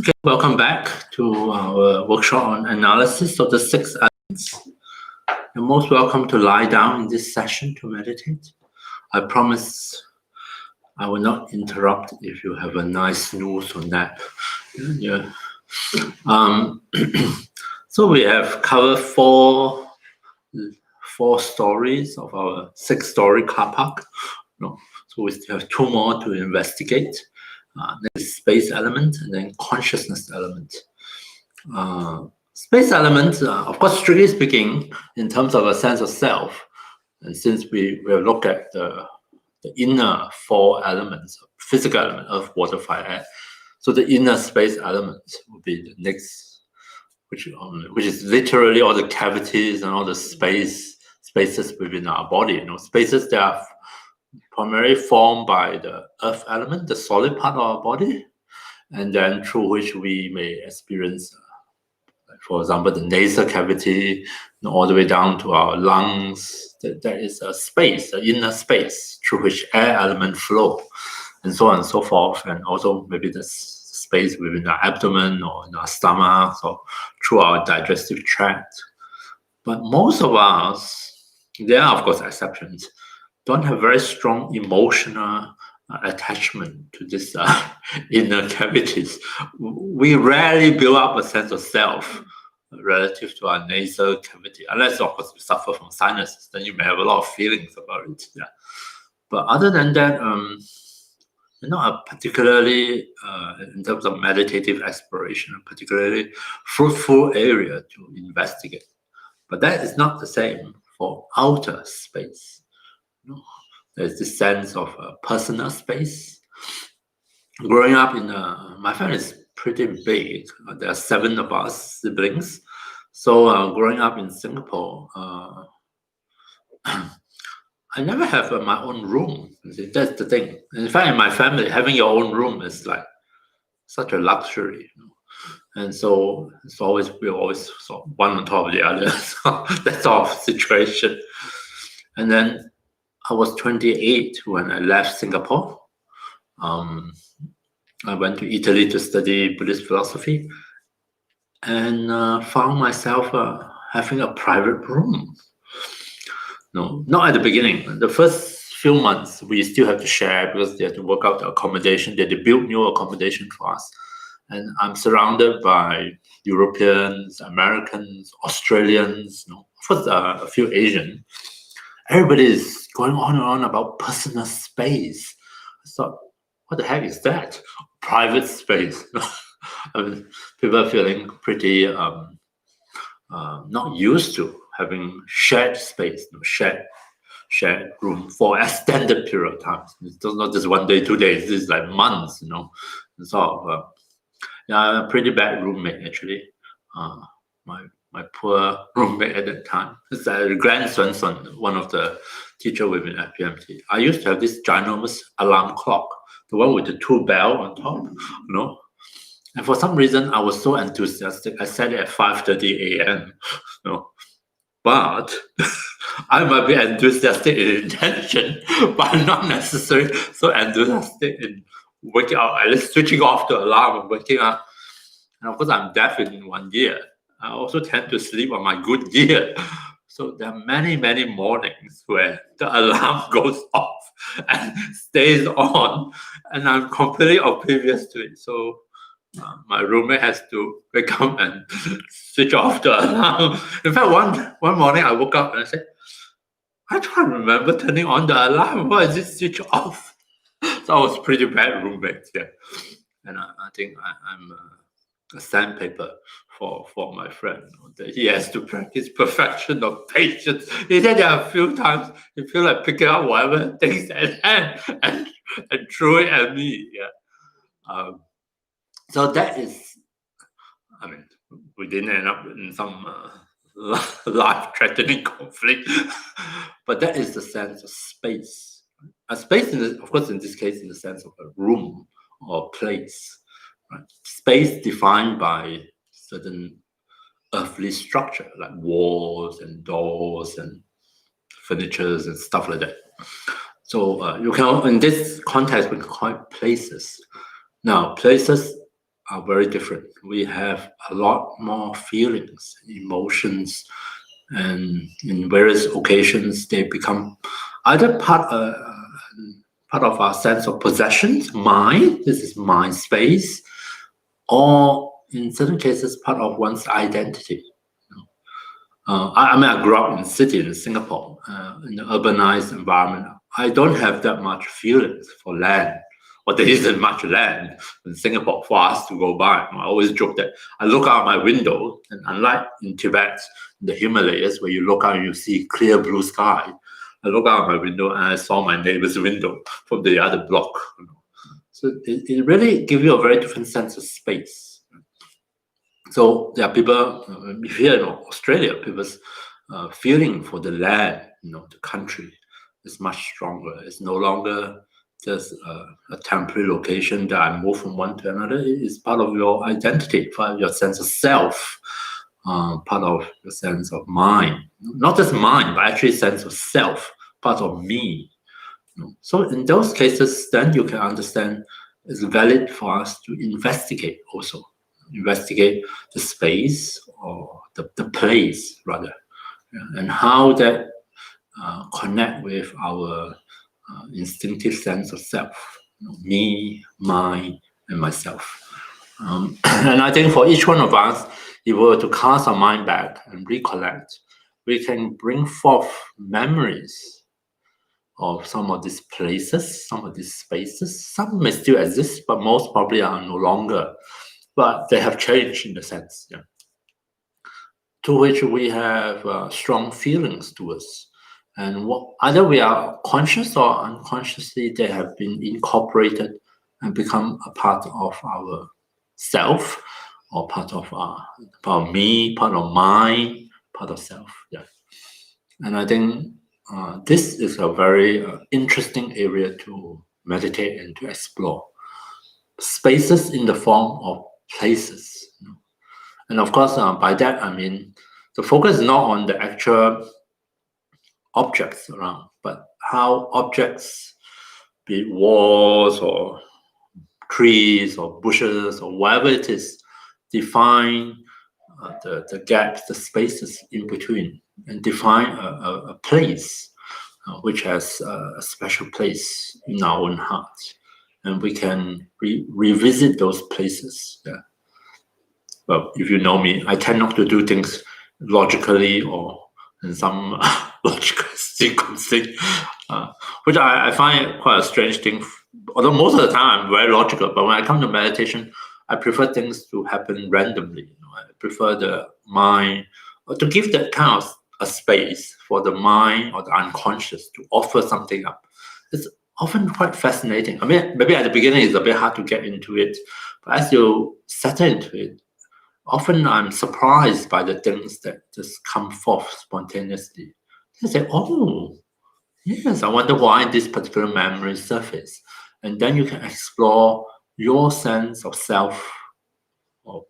Okay, welcome back to our workshop on analysis of the six elements. You're most welcome to lie down in this session to meditate. I promise I will not interrupt if you have a nice snooze or nap. Yeah. So we have covered four stories of our six-story car park. No, so we still have two more to investigate. Next, space element, and then consciousness element. Space element, of course, strictly speaking, in terms of a sense of self, and since we will look at the inner four elements, physical element, earth, water, fire, air. So the inner space element will be the next, which is literally all the cavities and all the spaces within our body. Spaces that are primarily formed by the earth element, the solid part of our body, and then through which we may experience, for example, the nasal cavity, all the way down to our lungs. There is a space, an inner space, through which air element flow, and so on and so forth. And also maybe the space within our abdomen or in our stomach or through our digestive tract. But most of us, there are of course exceptions, don't have very strong emotional attachment to this inner cavities. We rarely build up a sense of self relative to our nasal cavity, unless of course you suffer from sinuses, then you may have a lot of feelings about it. Yeah. But other than that, not particularly in terms of meditative exploration, a particularly fruitful area to investigate. But that is not the same for outer space. There's this sense of personal space. Growing up in my family is pretty big. There are 7 of us siblings. So growing up in Singapore, I never have my own room. That's the thing. In fact, in my family, having your own room is like such a luxury. And so we're always sort of one on top of the other. So that's our situation. And then I was 28 when I left Singapore. I went to Italy to study Buddhist philosophy and found myself having a private room. No, not at the beginning. The first few months, we still have to share because they have to work out the accommodation. They had to build new accommodation for us. And I'm surrounded by Europeans, Americans, Australians, of course, a few Asian. Everybody is going on and on about personal space. I thought, what the heck is that? Private space. I mean, people are feeling pretty not used to having shared space, shared room for an extended period of time. It's not just 1 day, 2 days. It's like months, And so, a pretty bad roommate actually. My poor roommate at that time. It's a grandson, one of the teacher within FPMT. I used to have this ginormous alarm clock, the one with the 2 bells on top, And for some reason, I was so enthusiastic. I set it at 5:30 a.m. But I might be enthusiastic in intention, but not necessarily so enthusiastic in waking up, at least switching off the alarm and waking up. And of course, I'm deaf in 1 ear. I also tend to sleep on my good ear. So there are many, many mornings where the alarm goes off and stays on, and I'm completely oblivious to it. So my roommate has to wake up and switch off the alarm. In fact, one morning I woke up and I said, I can't remember turning on the alarm. Why is it switch off? So I was pretty bad roommate, yeah. And I think I'm a sandpaper for my friend. That he has to practice perfection of patience. He said there are a few times he feel like picking up whatever things at hand and throw it at me. Yeah. So that is, I mean, we didn't end up in some life-threatening conflict, but that is the sense of space. A space, of course, in this case, in the sense of a room or place. Right? Space defined by certain earthly structure, like walls and doors and furnitures and stuff like that. So you can, in this context, we can call it places. Now, places are very different. We have a lot more feelings, emotions, and in various occasions they become either part of our sense of possession, mind. This is mind space, or in certain cases, part of one's identity. I mean, I grew up in a city in Singapore, in an urbanized environment. I don't have that much feelings for land, or there isn't much land in Singapore for us to go by. I always joke that I look out my window, and unlike in Tibet, in the Himalayas, where you look out and you see clear blue sky, I look out my window and I saw my neighbor's window from the other block. So it really gives you a very different sense of space. So there are people here in Australia, people's feeling for the land, the country is much stronger. It's no longer just a temporary location that I move from one to another. It is part of your identity, part of your sense of self, part of your sense of mind. Not just mind, but actually sense of self, part of me. So in those cases, then you can understand it's valid for us to investigate also. Investigate the space or the place rather, and how that connect with our instinctive sense of self, me, mine, and myself. And I think for each one of us, if we were to cast our mind back and recollect, we can bring forth memories of some of these places, some of these spaces. Some may still exist, but most probably are no longer. But they have changed in the sense, to which we have strong feelings towards. And either we are conscious or unconsciously, they have been incorporated and become a part of our self, or part of me, part of mine, part of self. And I think this is a very interesting area to meditate and to explore. Spaces in the form of places. And of course, by that, I mean, the focus is not on the actual objects around, but how objects, be it walls or trees or bushes or whatever it is, define the gaps, the spaces in between, and define a place which has a special place in our own heart. And we can revisit those places. Well, if you know me, I tend not to do things logically or in some logical sequencing, which I find quite a strange thing. Although most of the time I'm very logical, but when I come to meditation, I prefer things to happen randomly. I prefer the mind, or to give that kind of a space for the mind or the unconscious to offer something up. It's often quite fascinating. I mean, maybe at the beginning it's a bit hard to get into it, but as you settle into it, often I'm surprised by the things that just come forth spontaneously. I say, oh, yes, I wonder why this particular memory surfaced. And then you can explore your sense of self, or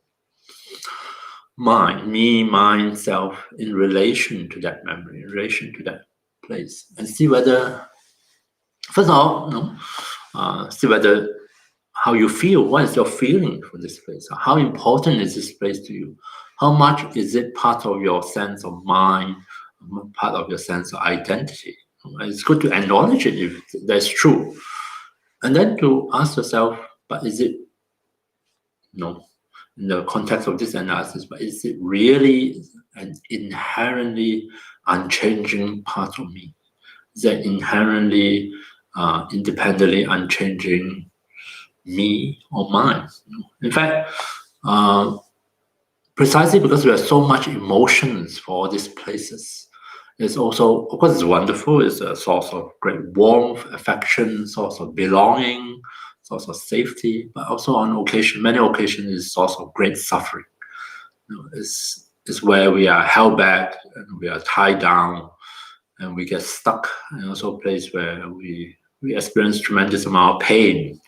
mind, me, mine, self, in relation to that memory, in relation to that place, and see whether, first of all, see whether how you feel, what is your feeling for this place? How important is this place to you? How much is it part of your sense of mind, part of your sense of identity? It's good to acknowledge it if that's true. And then to ask yourself, but is it, in the context of this analysis, but is it really an inherently unchanging part of me? Is that inherently, independently unchanging me or mine? In fact, precisely because we have so much emotions for all these places, it's also, of course, it's wonderful. It's a source of great warmth, affection, source of belonging, source of safety, but also on many occasions, is a source of great suffering. It's where we are held back and we are tied down and we get stuck, and also a place where we experience tremendous amount of pain.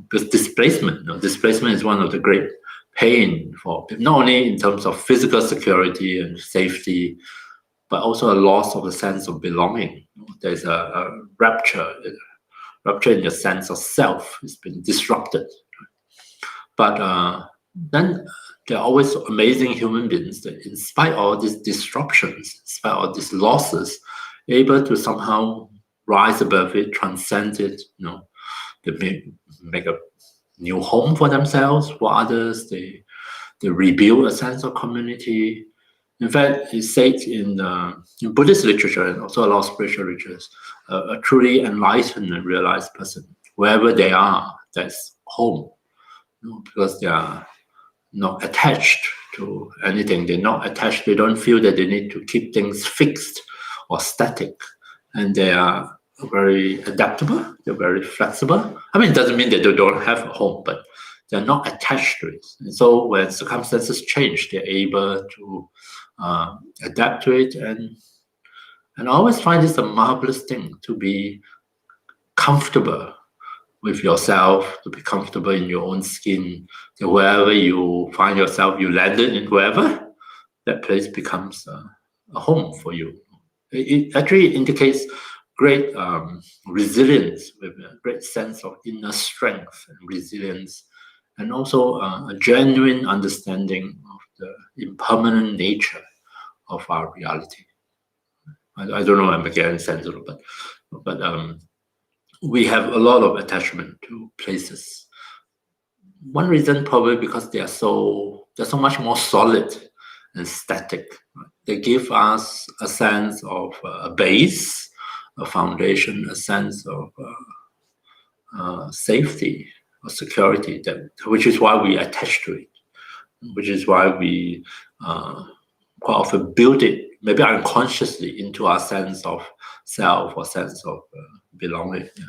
Because displacement is one of the great pain for people, not only in terms of physical security and safety, but also a loss of the sense of belonging. There's a rupture in the sense of self. It's been disrupted. But then there are always amazing human beings that, in spite of all these disruptions, in spite of all these losses, able to somehow rise above it, transcend it. They make a new home for themselves, for others. They rebuild a sense of community. In fact, it's said in Buddhist literature and also a lot of spiritual literatures, a truly enlightened and realized person, wherever they are, that's home. Because they are not attached to anything. They're not attached. They don't feel that they need to keep things fixed or static. And they are very adaptable. They're very flexible. I mean, it doesn't mean that they don't have a home, but they're not attached to it. And so when circumstances change, they're able to adapt to it. And I always find this a marvelous thing, to be comfortable with yourself, to be comfortable in your own skin. So wherever you find yourself, you landed in wherever, that place becomes a home for you. It actually indicates great resilience, with a great sense of inner strength and resilience, and also a genuine understanding of the impermanent nature of our reality. I don't know if I'm getting sense of it, but we have a lot of attachment to places. One reason probably because they're so much more solid and static. They give us a sense of a base, a foundation, a sense of safety or security, which is why we attach to it, which is why we quite often build it, maybe unconsciously, into our sense of self or sense of belonging. Yeah.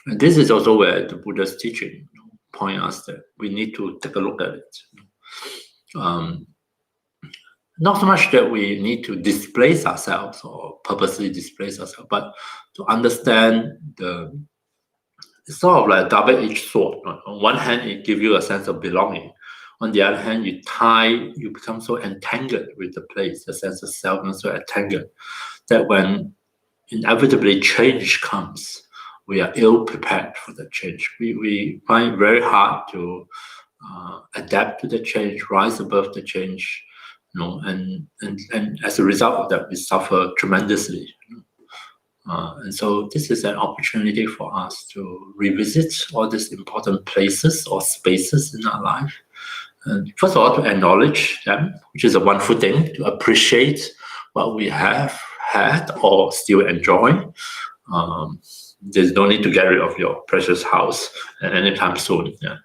And this is also where the Buddha's teaching point us that we need to take a look at it. Not so much that we need to displace ourselves or purposely displace ourselves, but to understand it's sort of like a double-edged sword. On one hand, it gives you a sense of belonging. On the other hand, you become so entangled with the place, the sense of self is so entangled that when inevitably change comes, we are ill prepared for the change. We find it very hard to adapt to the change, rise above the change, and as a result of that, we suffer tremendously. And so this is an opportunity for us to revisit all these important places or spaces in our life. And first of all, to acknowledge them, which is a wonderful thing, to appreciate what we have had or still enjoy. There's no need to get rid of your precious house anytime soon. Yeah.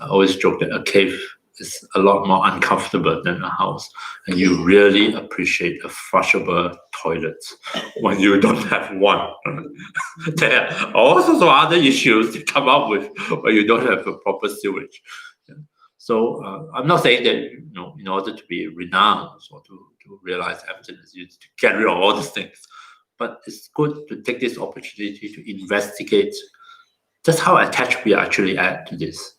I always joke that a cave is a lot more uncomfortable than a house, and you really appreciate a flushable toilet when you don't have one. There are all sorts of other issues to come up with when you don't have a proper sewage. Yeah. So I'm not saying that in order to be renounced or to realize emptiness, you need to get rid of all these things. But it's good to take this opportunity to investigate just how attached we actually are to this.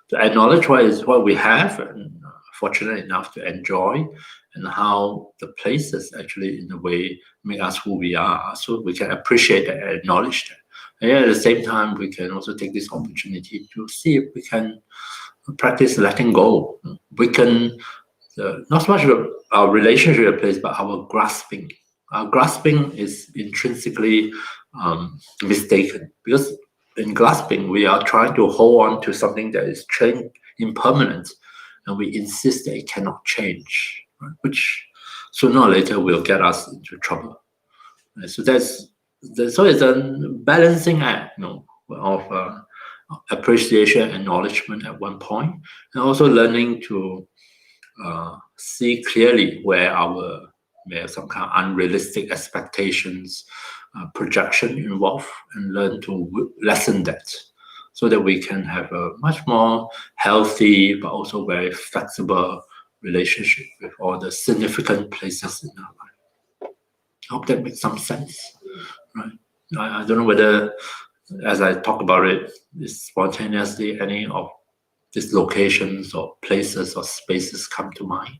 To acknowledge what we have and fortunate enough to enjoy, and how the places actually in a way make us who we are, so we can appreciate that and acknowledge that. And yet at the same time, we can also take this opportunity to see if we can practice letting go. We can, not so much our relationship with a place, but our grasping. Our grasping is intrinsically mistaken, because in grasping, we are trying to hold on to something that is impermanent, and we insist that it cannot change, right? Which sooner or later will get us into trouble. Right? So so it's a balancing act, of appreciation, acknowledgement at one point, and also learning to see clearly where we have some kind of unrealistic expectations, projection involved, and learn to lessen that, so that we can have a much more healthy but also very flexible relationship with all the significant places in our life. I hope that makes some sense, right? I don't know whether, as I talk about it, spontaneously any of these locations or places or spaces come to mind.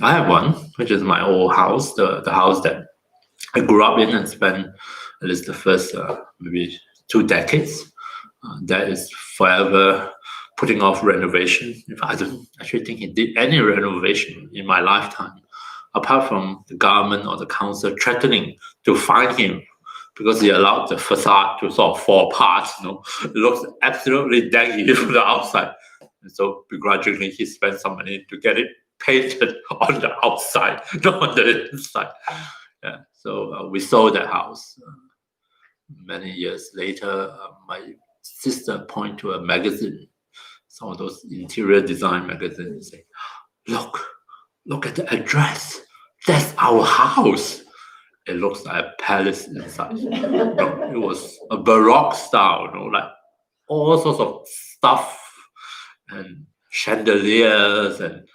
I have one, which is my old house, the house that I grew up in and spent at least the first maybe 2 decades. That is forever putting off renovation. I don't actually think he did any renovation in my lifetime, apart from the government or the council threatening to fine him because he allowed the facade to sort of fall apart. It looks absolutely daggy from the outside. And so begrudgingly, he spent some money to get it painted on the outside, not on the inside. Yeah. So we sold that house. Many years later, my sister pointed to a magazine, some of those interior design magazines, and say, look at the address. That's our house. It looks like a palace inside. It was a Baroque style, like all sorts of stuff and chandeliers, and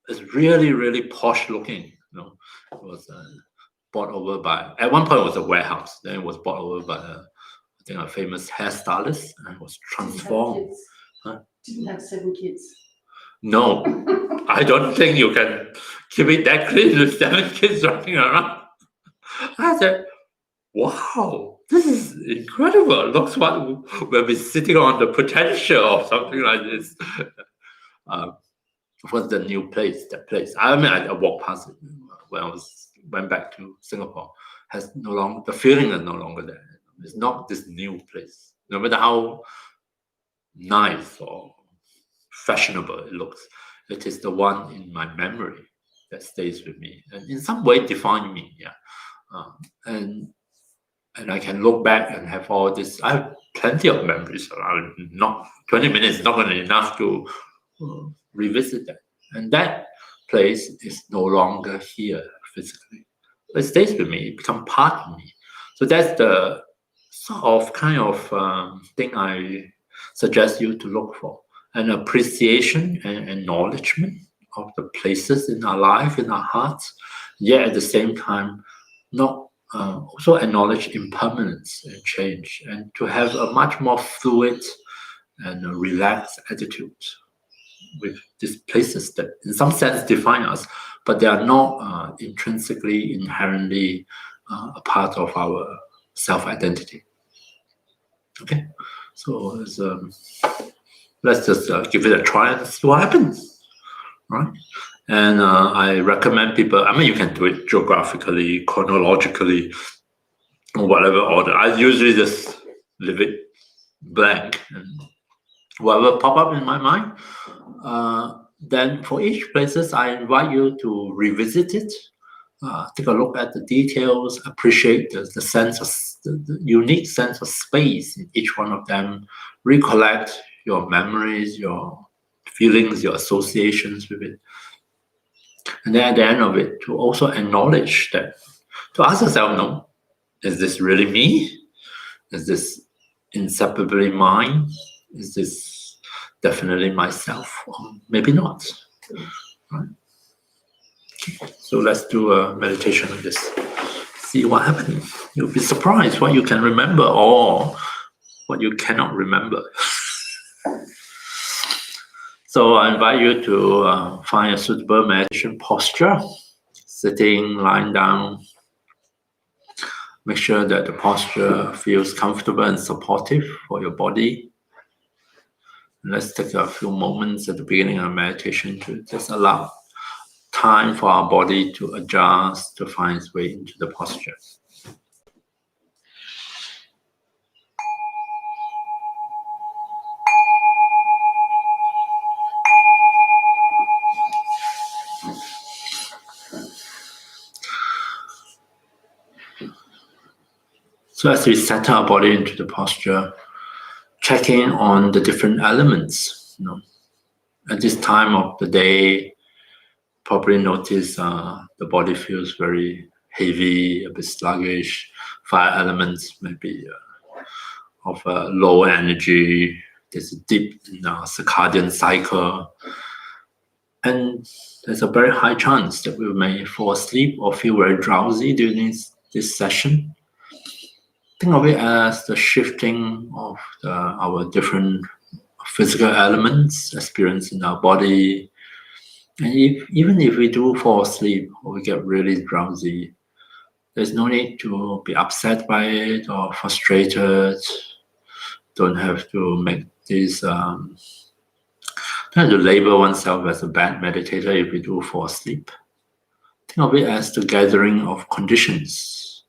it's really, really posh looking. It was bought over by, at one point it was a warehouse, then it was bought over by I think a famous hairstylist, and it was transformed. Didn't have 7 kids. No, I don't think you can keep it that clean with 7 kids running around. I said, wow, this is incredible. Looks like we'll be sitting on the potential of something like this. What's the new place? That place. I mean, I walked past it when I went back to Singapore. Has no longer, the feeling is no longer there. It's not this new place. No matter how nice or fashionable it looks, it is the one in my memory that stays with me and in some way define me. Yeah. And I can look back and have all this. I have plenty of memories around. Not 20 minutes is not going to be enough to revisit that. And that place is no longer here physically. It stays with me. It becomes part of me. So that's the sort of kind of thing I suggest you to look for. An appreciation and acknowledgement of the places in our life, in our hearts, yet at the same time, not also acknowledge impermanence and change, and to have a much more fluid and a relaxed attitude with these places that in some sense define us, but they are not intrinsically, inherently a part of our self-identity. Okay, so let's just give it a try and see what happens, right? And I recommend people, I mean, you can do it geographically, chronologically, or whatever order. I usually just leave it blank, and whatever pop up in my mind. Then for each places, I invite you to revisit it, take a look at the details, appreciate the sense of the unique sense of space in each one of them, recollect your memories, your feelings, your associations with it. And then at the end of it, to also acknowledge that, to ask yourself, no, is this really me? Is this inseparably mine? Is this definitely myself? Or maybe not. Right? Okay. So let's do a meditation on this. See what happens. You'll be surprised what you can remember or what you cannot remember. So I invite you to find a suitable meditation posture, sitting, lying down. Make sure that the posture feels comfortable and supportive for your body. And let's take a few moments at the beginning of meditation to just allow time for our body to adjust, to find its way into the posture. So as we set our body into the posture, checking on the different elements. At this time of the day, probably notice the body feels very heavy, a bit sluggish. Fire elements maybe of low energy. There's a dip in our circadian cycle. And there's a very high chance that we may fall asleep or feel very drowsy during this session. Think of it as the shifting of our different physical elements experienced in our body. And even if we do fall asleep or we get really drowsy, there's no need to be upset by it or frustrated. Don't have to make is trying to label oneself as a bad meditator if we do fall asleep. Think of it as the gathering of conditions.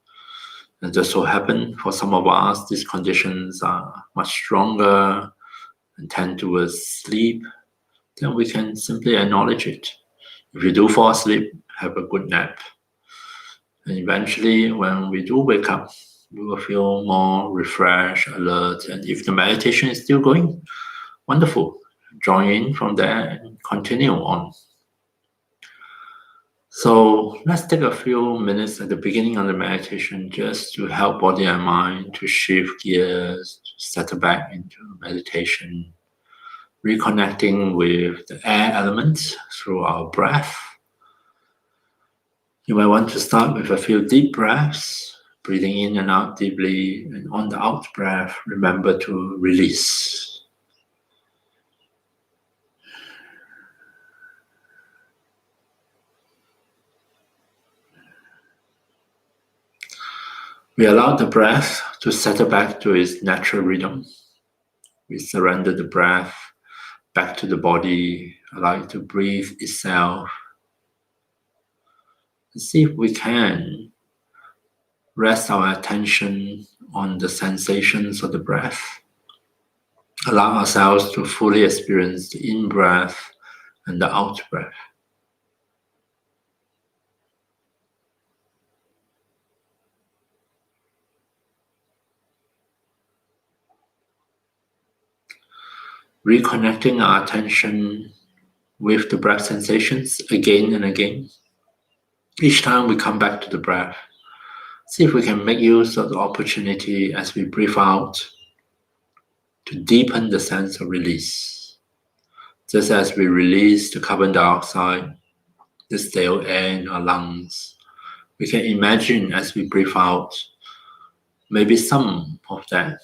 And just so happen for some of us, these conditions are much stronger and tend towards sleep. Then we can simply acknowledge it. If you do fall asleep, have a good nap. And eventually, when we do wake up, we will feel more refreshed, alert. And if the meditation is still going, wonderful. Join in from there and continue on. So let's take a few minutes at the beginning of the meditation just to help body and mind to shift gears, to settle back into meditation, reconnecting with the air element through our breath. You might want to start with a few deep breaths, breathing in and out deeply, and on the out breath, remember to release. We allow the breath to settle back to its natural rhythm. We surrender the breath back to the body, allow it to breathe itself. See if we can rest our attention on the sensations of the breath. Allow ourselves to fully experience the in-breath and the out-breath. Reconnecting our attention with the breath sensations again and again. Each time we come back to the breath, see if we can make use of the opportunity as we breathe out to deepen the sense of release. Just as we release the carbon dioxide, the stale air in our lungs, we can imagine as we breathe out, maybe some of that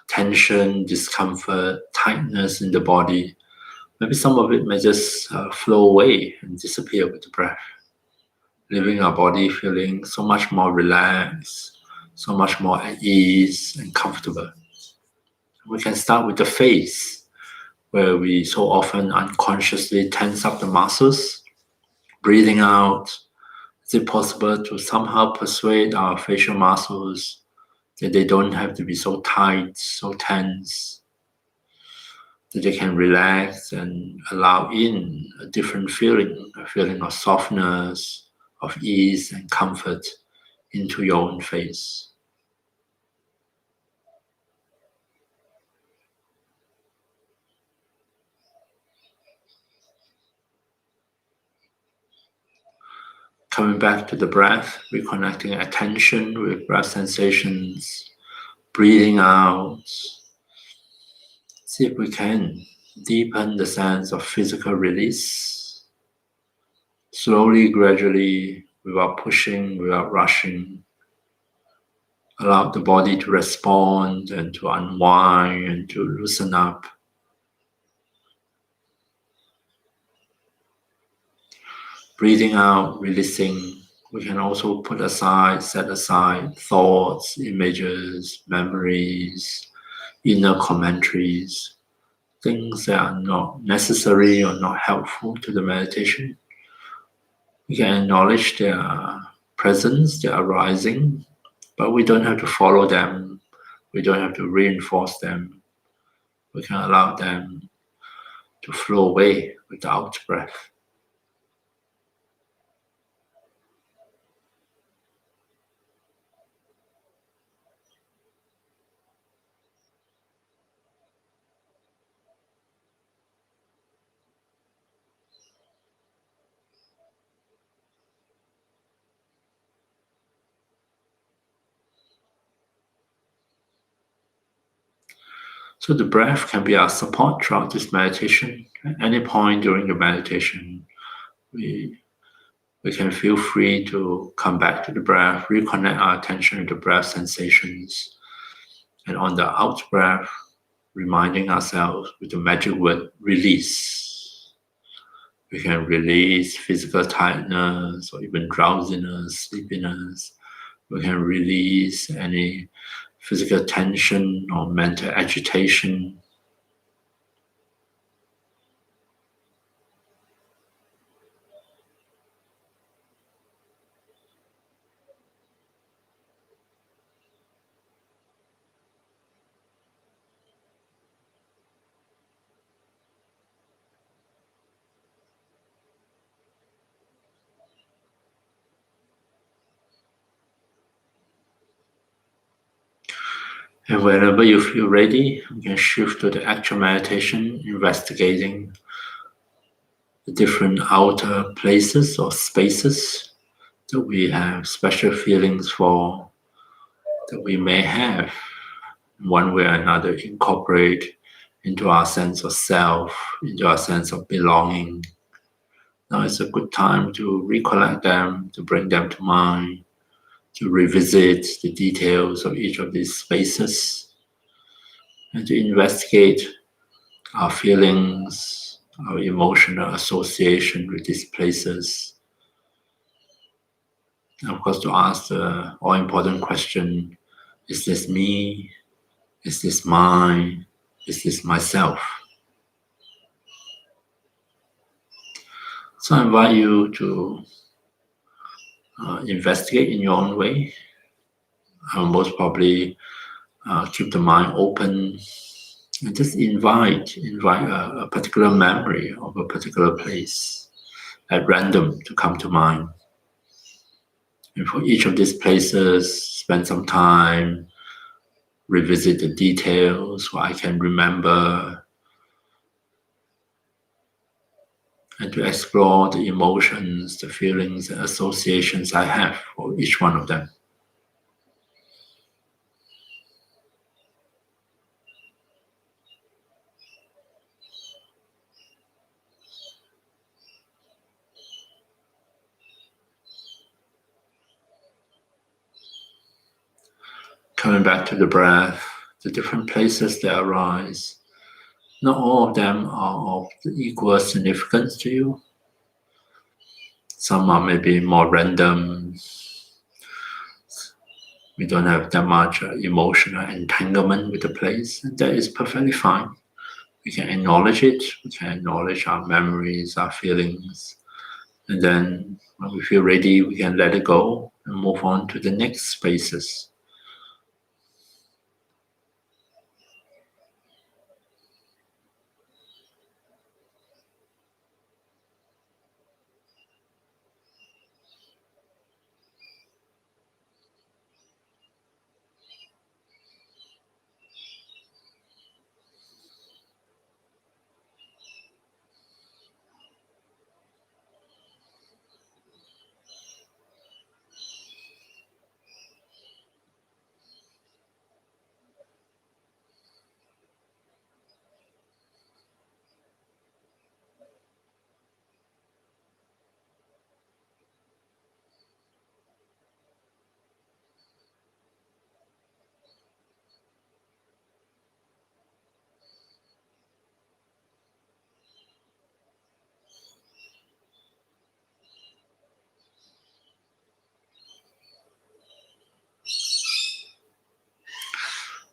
tension, discomfort, tightness in the body, maybe some of it may just flow away and disappear with the breath, leaving our body feeling so much more relaxed, so much more at ease and comfortable. We can start with the face, where we so often unconsciously tense up the muscles. Breathing out, is it possible to somehow persuade our facial muscles that they don't have to be so tight, so tense, that they can relax and allow in a different feeling, a feeling of softness, of ease and comfort into your own face. Coming back to the breath, reconnecting attention with breath sensations, breathing out. See if we can deepen the sense of physical release. Slowly, gradually, without pushing, without rushing. Allow the body to respond and to unwind and to loosen up. Breathing out, releasing. We can also set aside thoughts, images, memories, inner commentaries, things that are not necessary or not helpful to the meditation. We can acknowledge their presence, their arising, but we don't have to follow them. We don't have to reinforce them. We can allow them to flow away with the out breath. So the breath can be our support throughout this meditation. At any point during the meditation, we can feel free to come back to the breath, reconnect our attention to the breath sensations. And on the out breath, reminding ourselves with the magic word, release. We can release physical tightness or even drowsiness, sleepiness. We can release any physical tension or mental agitation. And whenever you feel ready, you can shift to the actual meditation, investigating the different outer places or spaces that we have special feelings for, that we may have one way or another incorporate into our sense of self, into our sense of belonging. Now is a good time to recollect them, to bring them to mind, to revisit the details of each of these spaces, and to investigate our feelings, our emotional association with these places. And of course, to ask the all-important question, is this me? Is this mine? Is this myself? So I invite you to investigate in your own way. Most probably keep the mind open and just invite a particular memory of a particular place at random to come to mind. And for each of these places, spend some time, revisit the details, what I can remember, and to explore the emotions, the feelings, and associations I have for each one of them. Coming back to the breath, the different places that arise, not all of them are of equal significance to you. Some are maybe more random. We don't have that much emotional entanglement with the place, and that is perfectly fine. We can acknowledge it, we can acknowledge our memories, our feelings, and then when we feel ready, we can let it go and move on to the next spaces.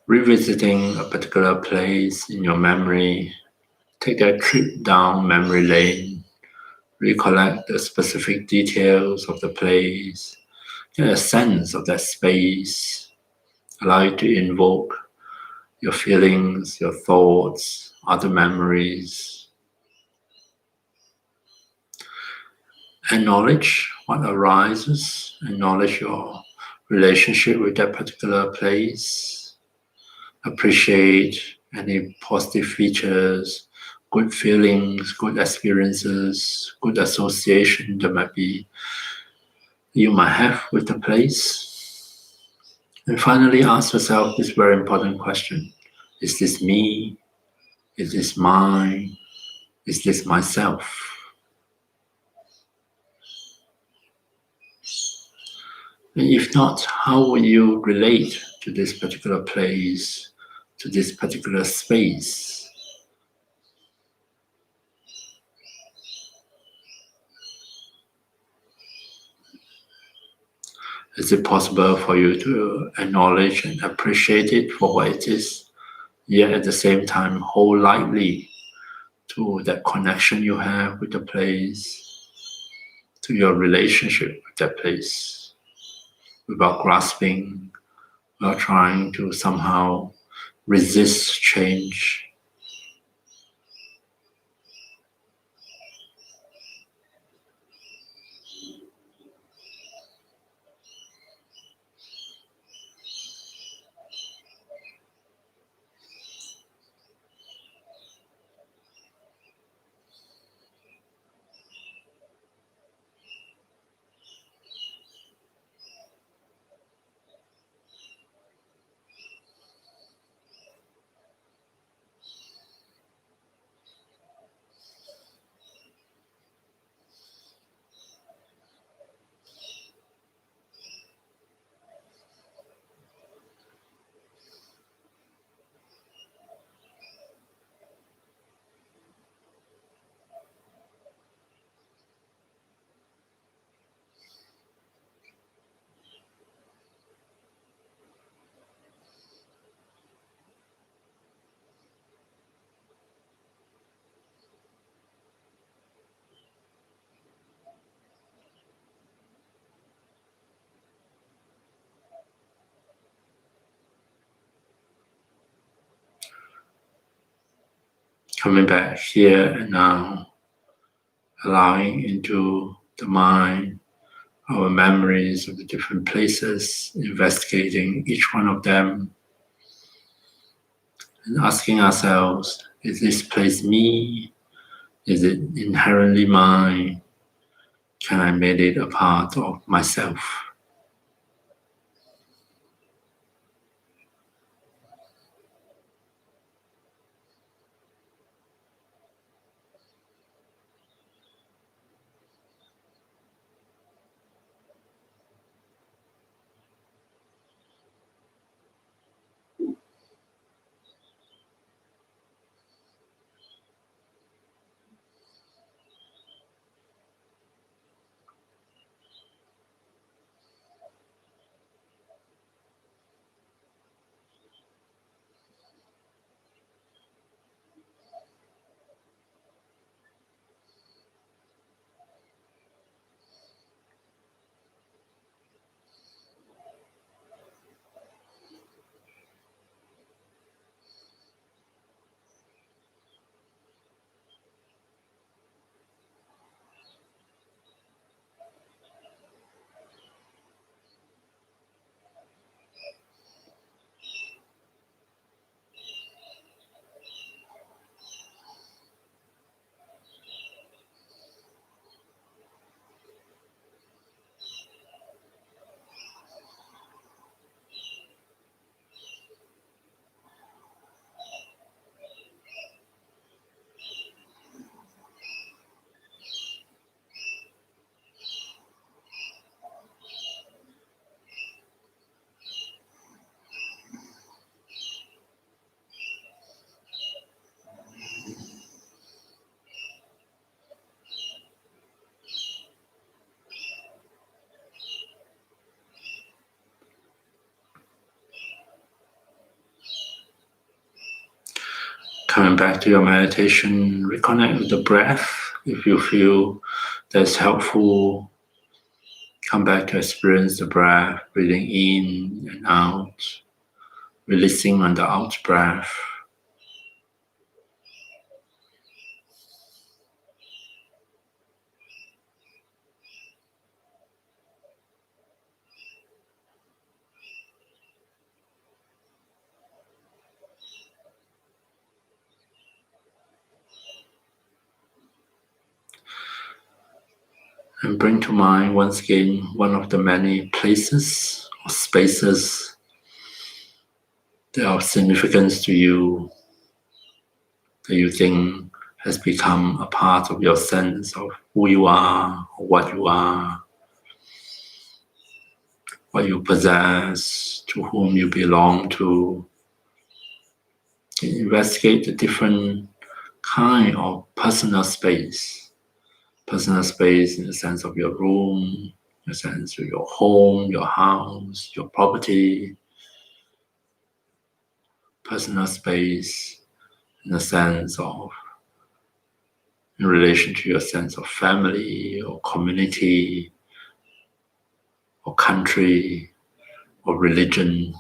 Revisiting a particular place in your memory, take a trip down memory lane, recollect the specific details of the place, get a sense of that space, allow you to invoke your feelings, your thoughts, other memories. Acknowledge what arises, acknowledge your relationship with that particular place, appreciate any positive features, good feelings, good experiences, good association that you might have with the place. And finally, ask yourself this very important question. Is this me? Is this mine? Is this myself? And if not, how will you relate to this particular place, to this particular space? Is it possible for you to acknowledge and appreciate it for what it is, yet at the same time hold lightly to that connection you have with the place, to your relationship with that place, without grasping, without trying to somehow resist change? Coming back here and now, allowing into the mind our memories of the different places, investigating each one of them, and asking ourselves, is this place me? Is it inherently mine? Can I make it a part of myself? Coming back to your meditation, reconnect with the breath. If you feel that's helpful, come back to experience the breath, breathing in and out, releasing on the out breath. And bring to mind once again one of the many places or spaces that are of significance to you, that you think has become a part of your sense of who you are, or what you possess, to whom you belong to. Investigate the different kind of personal space. Personal space in the sense of your room, in the sense of your home, your house, your property. Personal space in the sense of, in relation to your sense of family or community or country or religion.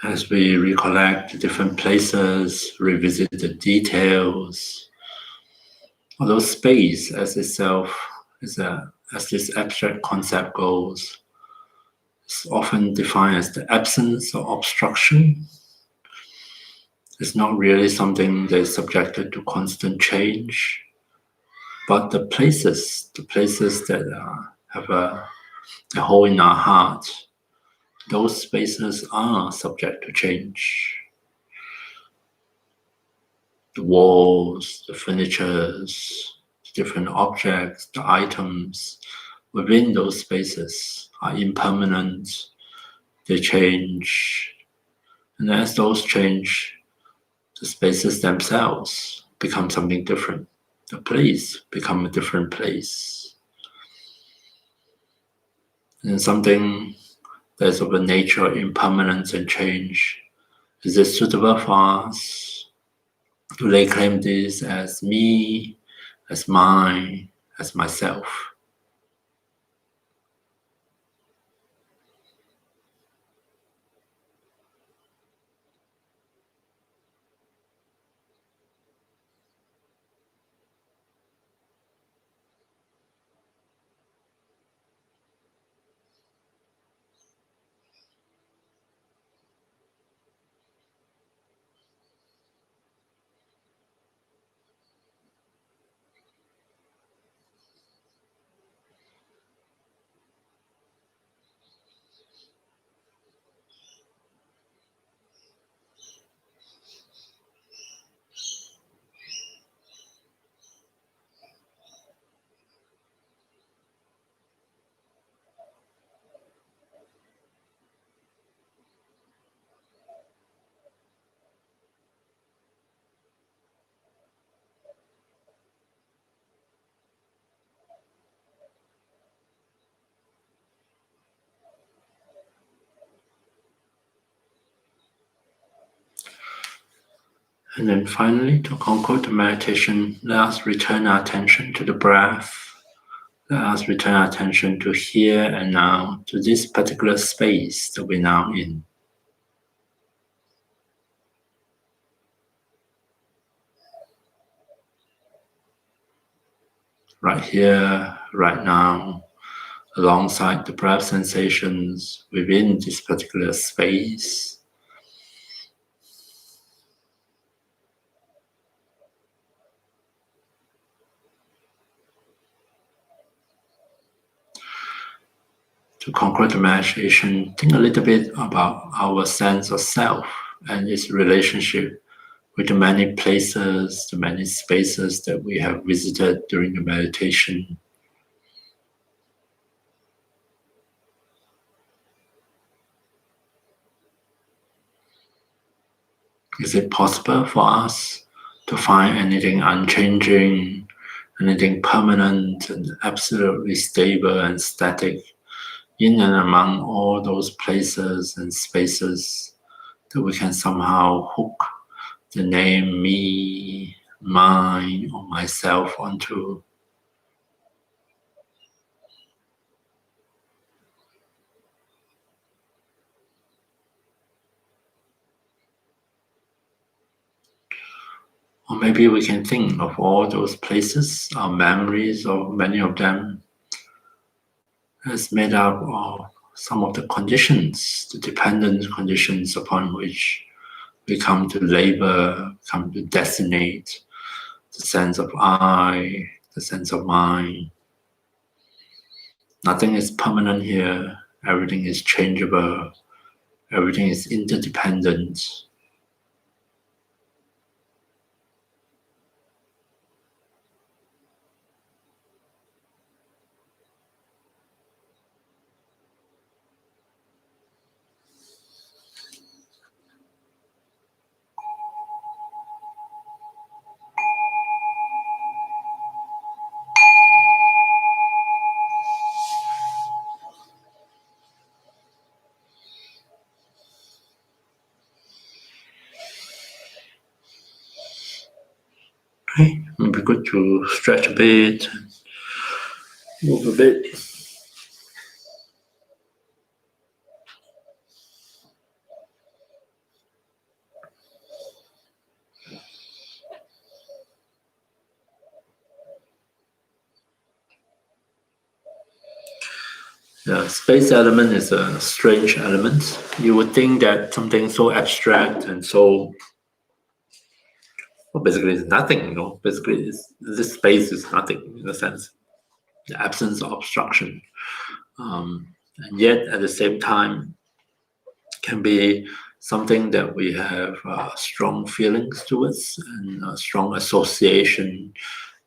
As we recollect different places, revisit the details, although space as itself as this abstract concept goes, is often defined as the absence of obstruction. It's not really something that is subjected to constant change, but the places that have a hole in our heart, those spaces are subject to change. The walls, the furnitures, the different objects, the items within those spaces are impermanent, they change. And as those change, the spaces themselves become something different. The place become a different place. And something that's of the nature of impermanence and change, is it suitable for us? Do they claim this as me, as mine, as myself? And then finally, to conclude the meditation, let us return our attention to the breath. Let us return our attention to here and now, to this particular space that we're now in. Right here, right now, alongside the breath sensations within this particular space. To conclude the meditation, think a little bit about our sense of self and its relationship with the many places, the many spaces that we have visited during the meditation. Is it possible for us to find anything unchanging, anything permanent and absolutely stable and static in and among all those places and spaces that we can somehow hook the name me, mine, or myself onto? Or maybe we can think of all those places, our memories of many of them, as made up of some of the conditions, the dependent conditions upon which we come to label, come to designate the sense of I, the sense of mine. Nothing is permanent here. Everything is changeable. Everything is interdependent. It'd be good to stretch a bit, move a bit. The space element is a strange element. You would think that something so abstract and so, well, basically it's nothing, Basically, this space is nothing in a sense. The absence of obstruction. And yet, at the same time, can be something that we have strong feelings towards and strong association,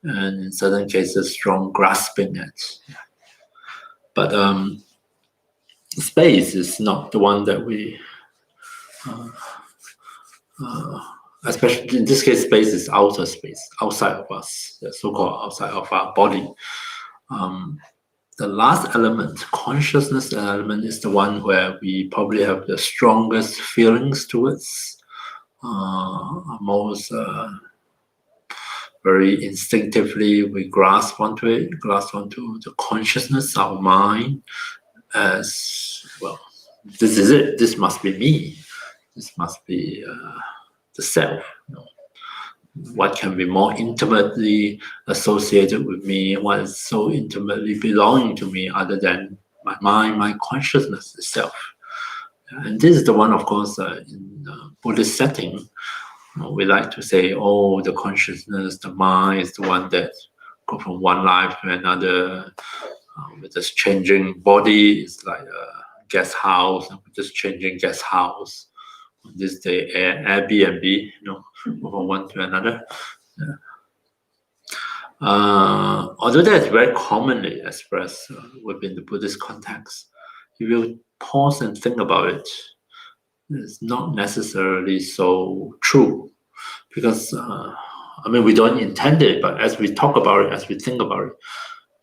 and in certain cases, strong grasping at. But space is not the one that we, especially in this case, space is outer space, outside of us, the so-called outside of our body. The last element, consciousness element, is the one where we probably have the strongest feelings towards, most very instinctively we grasp onto the consciousness, our mind, as well. This is it. This must be me. This must be the self. What can be more intimately associated with me? What is so intimately belonging to me other than my mind, my consciousness itself? And this is the one, of course, in Buddhist setting, we like to say, oh, the consciousness, the mind is the one that go from one life to another. With this changing body, it's like a guest house, and with this changing guest house. On this day, Airbnb, from one to another. Although that's very commonly expressed within the Buddhist context, if you pause and think about it, it's not necessarily so true. Because, we don't intend it, but as we talk about it, as we think about it,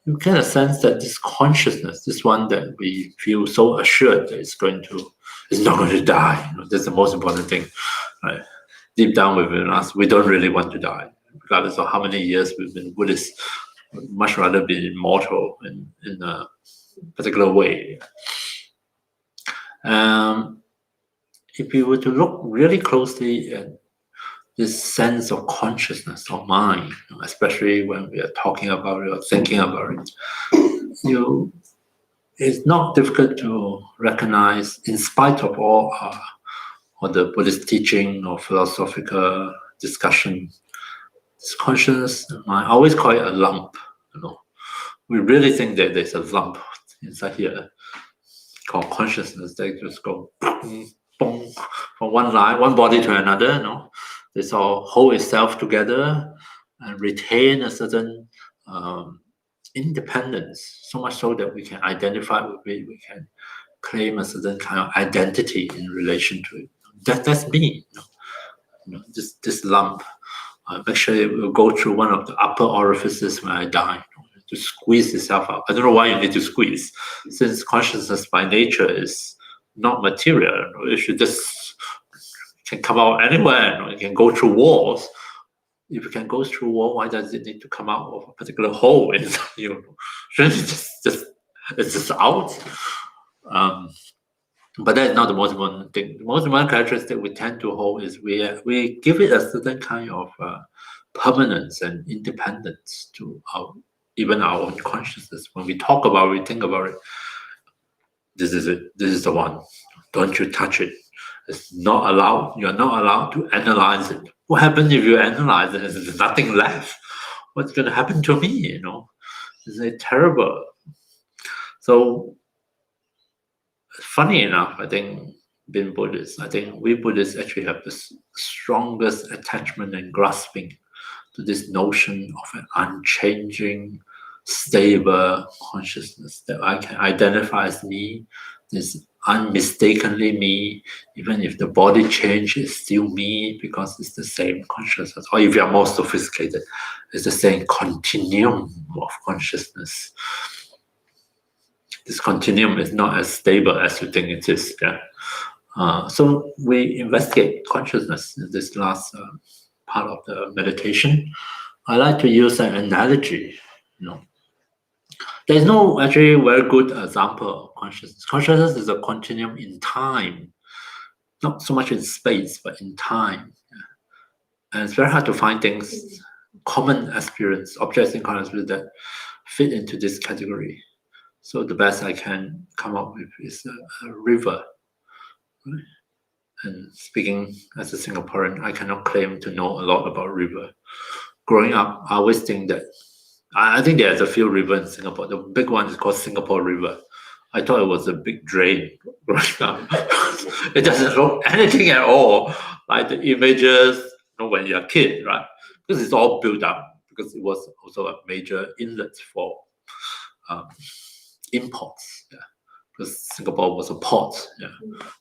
you get a sense that this consciousness, this one that we feel so assured that it's not going to die. That's the most important thing. Right? Deep down within us, we don't really want to die. Regardless of how many years we've been Buddhist, we'd much rather be immortal in a particular way. If you were to look really closely at this sense of consciousness or mind, especially when we are talking about it or thinking about it, it's not difficult to recognize, in spite of all the Buddhist teaching or philosophical discussion, this consciousness, I always call it a lump. We really think that there's a lump inside here called consciousness. They just go boom, boom, from one body to another. This all hold itself together and retain a certain independence, so much so that we can identify with it, we can claim a certain kind of identity in relation to it. That's me. This lump. Make sure it will go through one of the upper orifices when I die, to squeeze itself out. I don't know why you need to squeeze, since consciousness by nature is not material. It should just can come out anywhere. It can go through walls. If it can go through wall, why does it need to come out of a particular hole inside you? Shouldn't it it's just out? But that's not the most important thing. The most important characteristic we tend to hold is we give it a certain kind of permanence and independence to even our own consciousness. When we talk about it, we think about it. This is it. This is the one. Don't you touch it. It's not allowed. You're not allowed to analyze it. What happens if you analyze it? There's nothing left. What's going to happen to me? It's terrible. So, funny enough, I think, being Buddhist, I think we Buddhists actually have the strongest attachment and grasping to this notion of an unchanging, stable consciousness that I can identify as me, this unmistakably me, even if the body change, it's still me because it's the same consciousness. Or if you are more sophisticated, it's the same continuum of consciousness. This continuum is not as stable as you think it is. So we investigate consciousness in this last part of the meditation. I like to use an analogy. There is no actually very good example of consciousness. Consciousness is a continuum in time, not so much in space, but in time. And it's very hard to find things, common experience, objects in consciousness that fit into this category. So the best I can come up with is a river. Right? And speaking as a Singaporean, I cannot claim to know a lot about river. Growing up, I always think that I think there's a few rivers in Singapore. The big one is called Singapore River. I thought it was a big drain growing up. It doesn't look anything at all like the images when you're a kid, right? Because it's all built up, because it was also a major inlet for imports. Yeah. Because Singapore was a port, yeah.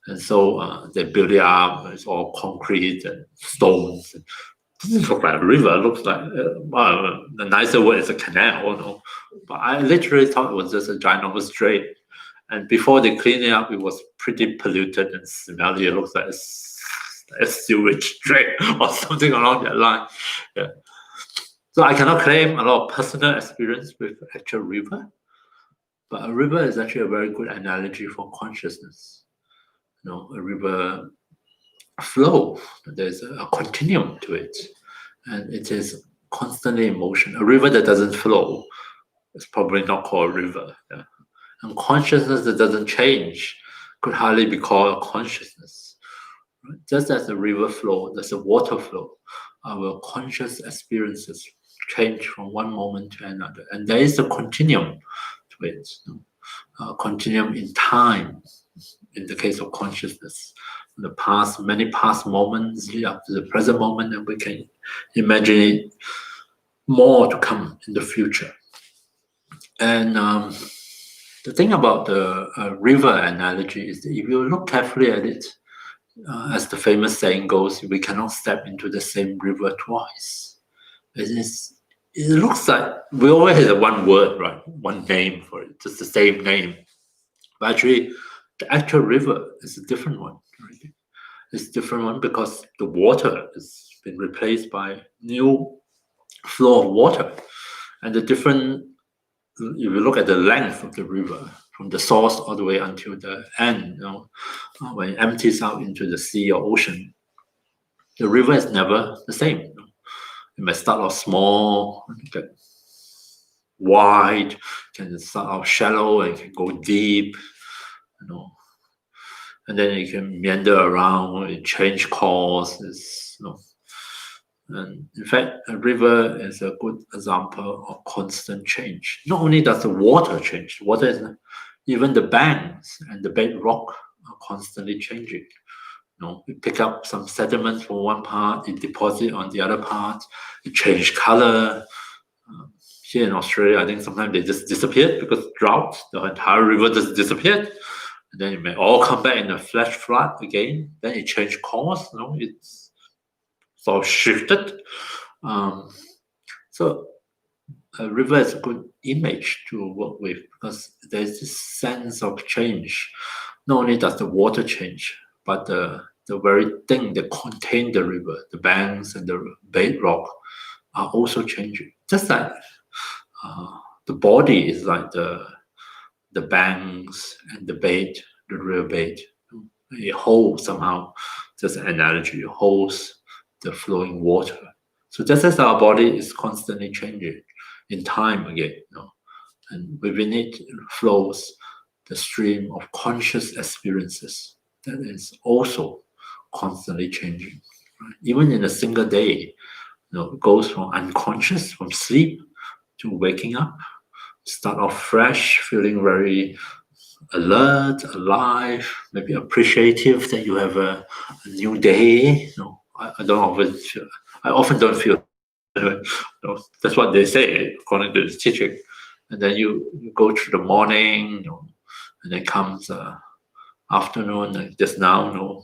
And so they built it up. It's all concrete and stones. It doesn't look like a river. It looks like, well, the nicer word is a canal. No? But I literally thought it was just a ginormous drain. And before they cleaned it up, it was pretty polluted and smelly. It looks like a sewage drain or something along that line. Yeah. So I cannot claim a lot of personal experience with actual river. But a river is actually a very good analogy for consciousness. A river flow. There's a continuum to it, and it is constantly in motion. A river that doesn't flow is probably not called a river. Yeah? And consciousness that doesn't change could hardly be called a consciousness. Right? Just as a river flow, there's a water flow. Our conscious experiences change from one moment to another, and there is a continuum to it. Continuum in time. In the case of consciousness, the past, many past moments lead up to the present moment, and we can imagine it more to come in the future. And the thing about the river analogy is that if you look carefully at it, as the famous saying goes, we cannot step into the same river twice. It looks like we always have one word, right? One name for it, just the same name. But actually, the actual river is a different one. Right? It's a different one because the water has been replaced by new flow of water. And if you look at the length of the river, from the source all the way until the end, when it empties out into the sea or ocean, the river is never the same. It may start off small, get wide, can start off shallow, and can go deep, and then it can meander around, it change course. And in fact, a river is a good example of constant change. Not only does the water change, even the banks and the bedrock are constantly changing. We pick up some sediments from one part, it deposit on the other part, it change color. Here in Australia, I think sometimes they just disappeared because drought, the entire river just disappeared. And then it may all come back in a flash flood again. Then it changed course, it's sort of shifted. So a river is a good image to work with because there's this sense of change. Not only does the water change, but the very thing that contain the river, the banks and the bedrock, are also changing. Just like the body is like the banks and the river bed. It holds somehow, just an analogy, it holds the flowing water. So just as our body is constantly changing in time again, and within it flows the stream of conscious experiences that is also constantly changing. Right? Even in a single day, it goes from unconscious, from sleep, to waking up. Start off fresh, feeling very alert, alive, maybe appreciative that you have a new day. I often don't feel. That's what they say according to the teaching. And then you go through the morning, and then comes afternoon, like just now,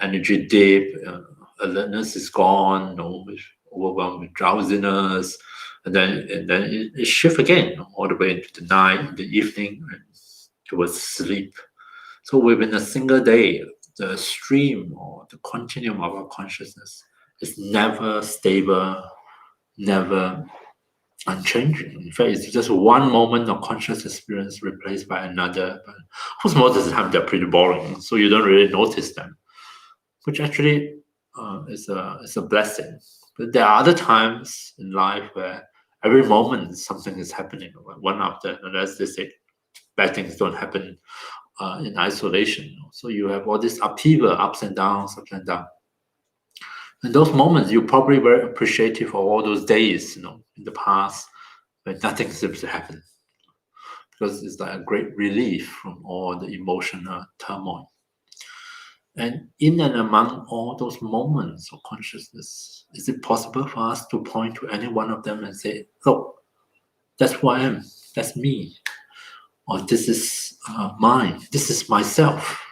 energy dip, alertness is gone, overwhelmed with drowsiness, and then it shifts again all the way into the night, the evening, and towards sleep. So within a single day, the stream or the continuum of our consciousness is never stable, never unchanging. In fact, it's just one moment of conscious experience replaced by another. But of course, most of the time they're pretty boring, so you don't really notice them, which actually is a blessing. But there are other times in life where every moment something is happening, one after another. As they say, bad things don't happen in isolation. So you have all this upheaval, ups and downs, ups and downs. In those moments, you're probably very appreciative of all those days, in the past when nothing seems to happen, because it's like a great relief from all the emotional turmoil. And in and among all those moments of consciousness, is it possible for us to point to any one of them and say, "Oh, that's who I am. That's me," or "This is mine. This is myself"?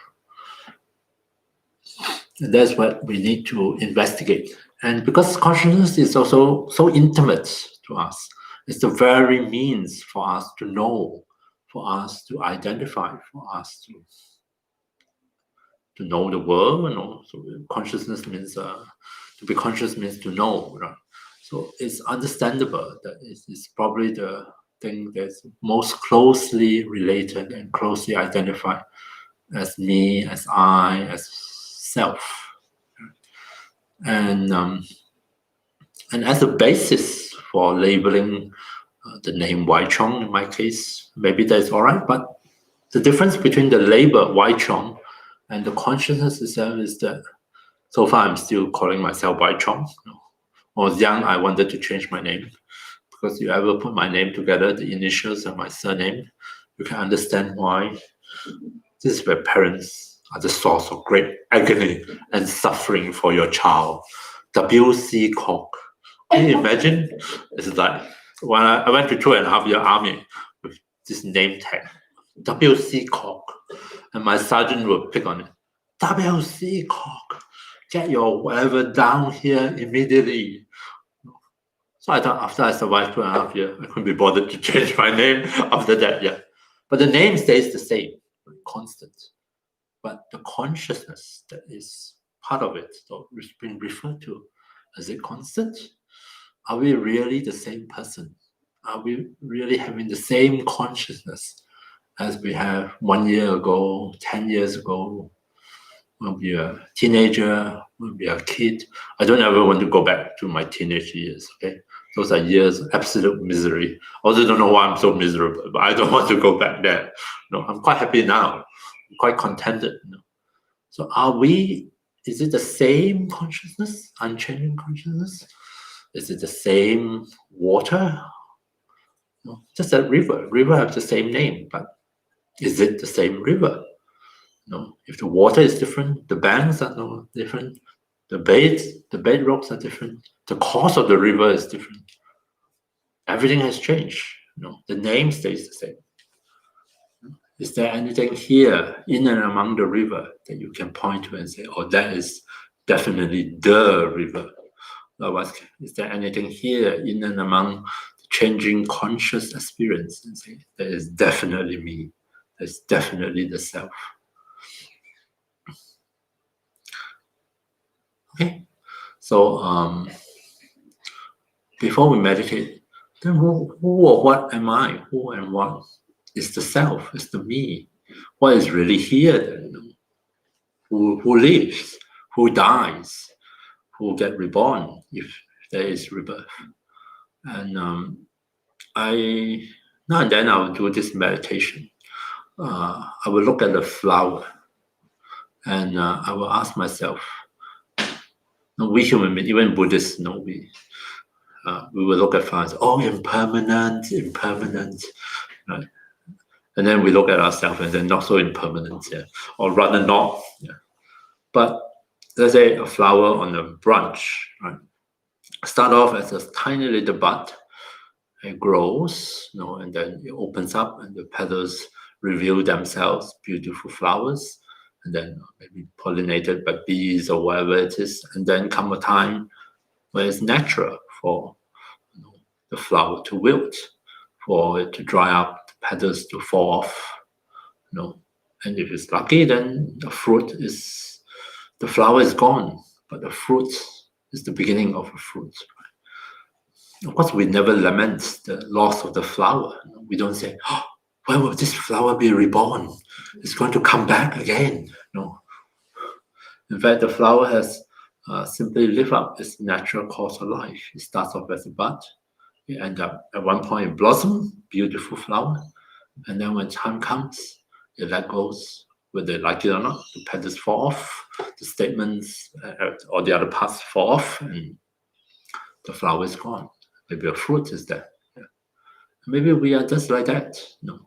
And that's what we need to investigate. And because consciousness is also so intimate to us, it's the very means for us to know, for us to identify, for us to know the world. So consciousness means to be conscious means to know, right? So it's understandable that it's probably the thing that's most closely related and closely identified as me, as I, as self. And as a basis for labeling the name Cheong, in my case, maybe that's all right. But the difference between the label Cheong and the consciousness itself is that so far I'm still calling myself Cheong. When I was young, I wanted to change my name, because you ever put my name together, the initials and my surname, you can understand why. This is where parents are the source of great agony and suffering for your child. W.C. Cock. Can you imagine? It's like when I went to 2.5-year army with this name tag, W.C. Cock, and my sergeant would pick on it. W.C. Cock, get your whatever down here immediately. So I thought after I survived 2.5 years, I couldn't be bothered to change my name after that. Yeah, but the name stays the same, constant. But the consciousness that is part of it, so it's been referred to as a constant. Are we really the same person? Are we really having the same consciousness as we have 1 year ago, 10 years ago, when we are a teenager, when we are a kid? I don't ever want to go back to my teenage years, okay? Those are years of absolute misery. I also don't know why I'm so miserable, but I don't want to go back there. No, I'm quite happy now. I'm quite contented. So is it the same consciousness, unchanging consciousness? Is it the same water? No, just a river. River have the same name, but is it the same river? No. If the water is different, the banks are no different, the bedrocks are different, the course of the river is different. Everything has changed. The name stays the same. Is there anything here in and among the river that you can point to and say, "Oh, that is definitely the river"? Otherwise, is there anything here in and among the changing conscious experience and say, "That is definitely me. That's definitely the self"? Okay, so before we meditate, then who or what am I? Who and what is the self? Is the me? What is really here then? Who lives? Who dies? Who get reborn if there is rebirth? And I now and then I will do this meditation. I will look at the flower, and I will ask myself. We human beings, even Buddhists, we will look at flowers. Oh, impermanent, right? And then we look at ourselves and then not so impermanent, yeah, or rather not. Yeah. But let's say a flower on a branch, right? Start off as a tiny little bud. It grows, and then it opens up, and the petals reveal themselves, beautiful flowers, and then maybe pollinated by bees or whatever it is, and then come a time where it's natural for the flower to wilt, for it to dry up, the petals to fall off, and if it's lucky, then the flower is gone, but the fruit is the beginning of a fruit. Of course, we never lament the loss of the flower. We don't say, oh, when will this flower be reborn? It's going to come back again. No. In fact, the flower has simply lived up its natural course of life. It starts off as a bud. It ends up at one point in blossom, beautiful flower. And then when time comes, it let goes, whether they like it or not. The petals fall off, the statements or the other parts fall off, and the flower is gone. Maybe a fruit is there. Yeah. Maybe we are just like that. No,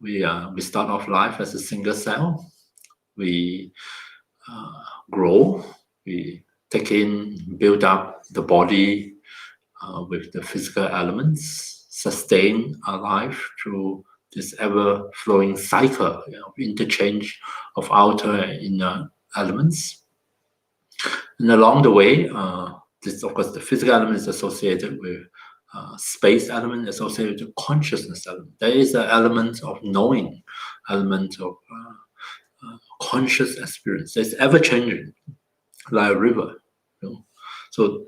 we start off life as a single cell. We grow. We take in, build up the body with the physical elements, sustain our life through this ever-flowing cycle of interchange of outer and inner elements. And along the way, this, of course, the physical element is associated with space element, associated with consciousness element. There is an element of knowing, element of conscious experience. It's ever-changing, like a river. You know? So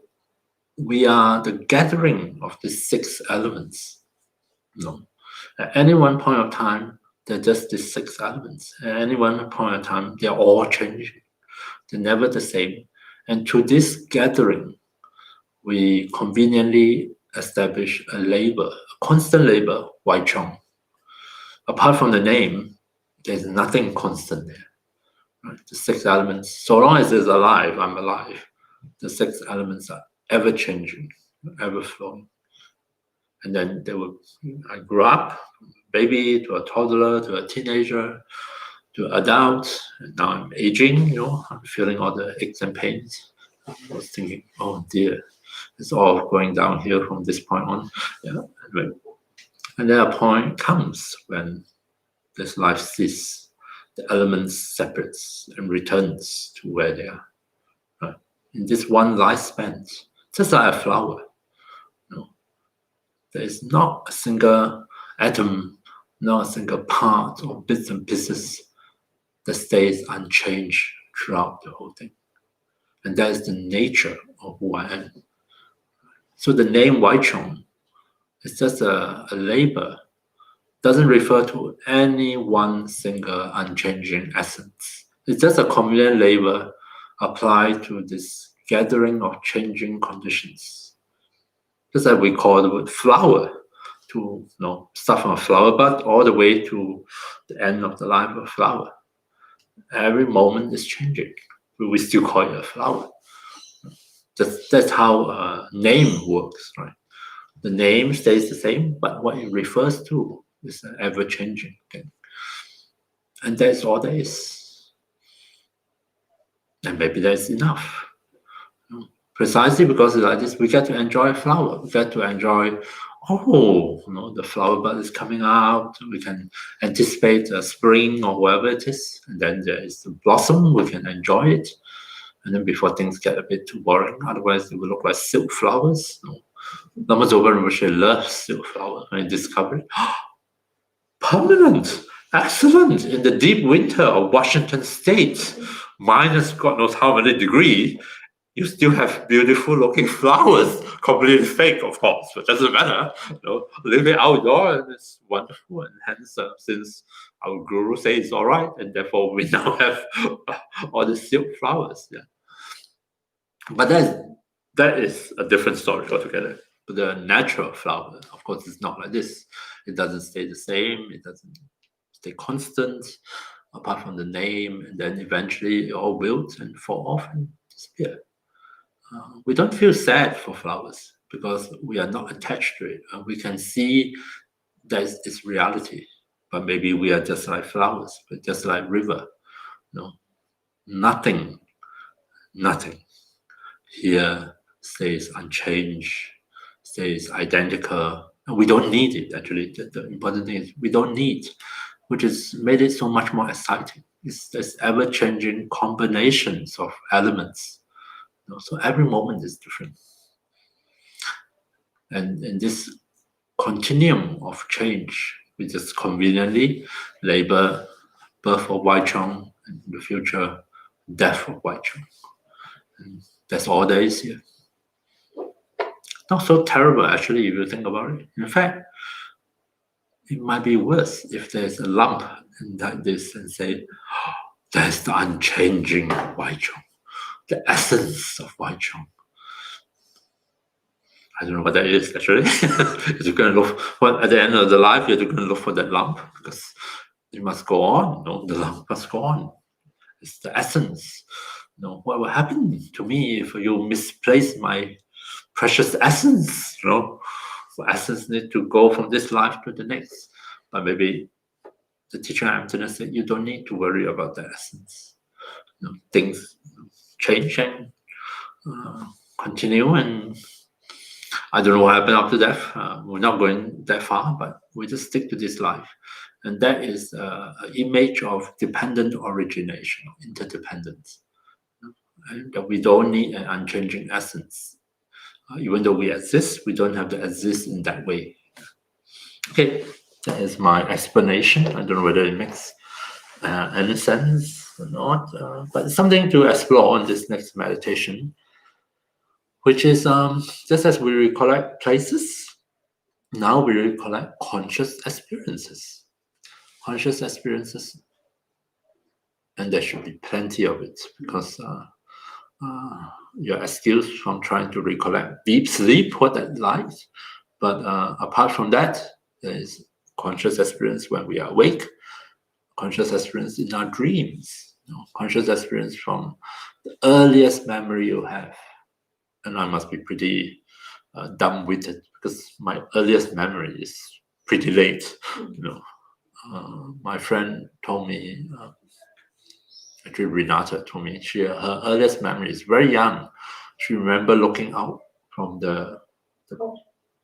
we are the gathering of the 6 elements. You know? At any one point of time, they're just the 6 elements. At any one point of time, they're all changing. They're never the same. And through this gathering, we conveniently establish a label, a constant label, Cheong. Apart from the name, there's nothing constant there. Right? The 6 elements, so long as it's alive, I'm alive. The 6 elements are ever changing, ever flowing. And then I grew up, from a baby to a toddler to a teenager to adult, and now I'm aging, you know, I'm feeling all the aches and pains. I was thinking, oh dear, it's all going downhill from this point on. Yeah. And then a point comes when this life ceases, the elements separates and returns to where they are. Right? In this one lifespan, just like a flower, you know, there is not a single atom, not a single part or bits and pieces that stays unchanged throughout the whole thing. And that is the nature of who I am. So the name Cheong is just a label, doesn't refer to any one single unchanging essence. It's just a convenient label applied to this gathering of changing conditions. Just like we call the word flower, to, you know, start from a flower bud all the way to the end of the life of a flower. Every moment is changing, but we still call it a flower. That's how a name works, right? The name stays the same, but what it refers to is an ever-changing thing. And that's all there is. And maybe that's enough. Precisely because it's like this, we get to enjoy a flower. We get to enjoy, oh, you know, the flower bud is coming out. We can anticipate a spring or whatever it is. And then there is the blossom. We can enjoy it. And then before things get a bit too boring, otherwise it will look like silk flowers. Lama Rinpoche loves silk flowers when he discovered it. Permanent, excellent. In the deep winter of Washington State, minus God knows how many degrees, you still have beautiful looking flowers, completely fake, of course, but doesn't matter. You know, leave it outdoors and it's wonderful. And hence, since our guru says it's all right, and therefore we now have all the silk flowers. Yeah. But that is a different story altogether. But the natural flower, of course, is not like this. It doesn't stay the same. It doesn't stay constant, apart from the name, and then eventually it all wilts and fall off and disappear. We don't feel sad for flowers because we are not attached to it. We can see that it's reality, but maybe we are just like flowers, but just like river. No, nothing here stays unchanged, stays identical. We don't need it, actually. The important thing is we don't need, which has made it so much more exciting. There's ever-changing combinations of elements. You know, so every moment is different. And in this continuum of change, we just conveniently label birth of Cheong and in the future, death of Cheong. And that's all there is here. Not so terrible, actually, if you think about it. In fact, it might be worse if there's a lump like this and say, oh, there's the unchanging Vajrayana, the essence of Vajrayana. I don't know what that is, actually. You're going to look for, at the end of the life, you're going to look for that lump because it must go on. The lump must go on. It's the essence. What will happen to me if you misplace my precious essence? So essence need to go from this life to the next. But maybe the teacher of emptiness said you don't need to worry about the essence. Things change and continue, and I don't know what happened after death. We're not going that far, but we just stick to this life. And that is an image of dependent origination, interdependence. And that we don't need an unchanging essence. Even though we exist, we don't have to exist in that way. Okay, that is my explanation. I don't know whether it makes any sense or not, but it's something to explore on this next meditation, which is just as we recollect places, now we recollect conscious experiences. Conscious experiences. And there should be plenty of it, because you're excused from trying to recollect deep sleep, what that's like. But apart from that, there is conscious experience when we are awake, conscious experience in our dreams, conscious experience from the earliest memory you have. And I must be pretty dumb-witted, because my earliest memory is pretty late. My friend told me, actually Renata told me, her earliest memory is very young. She remember looking out from the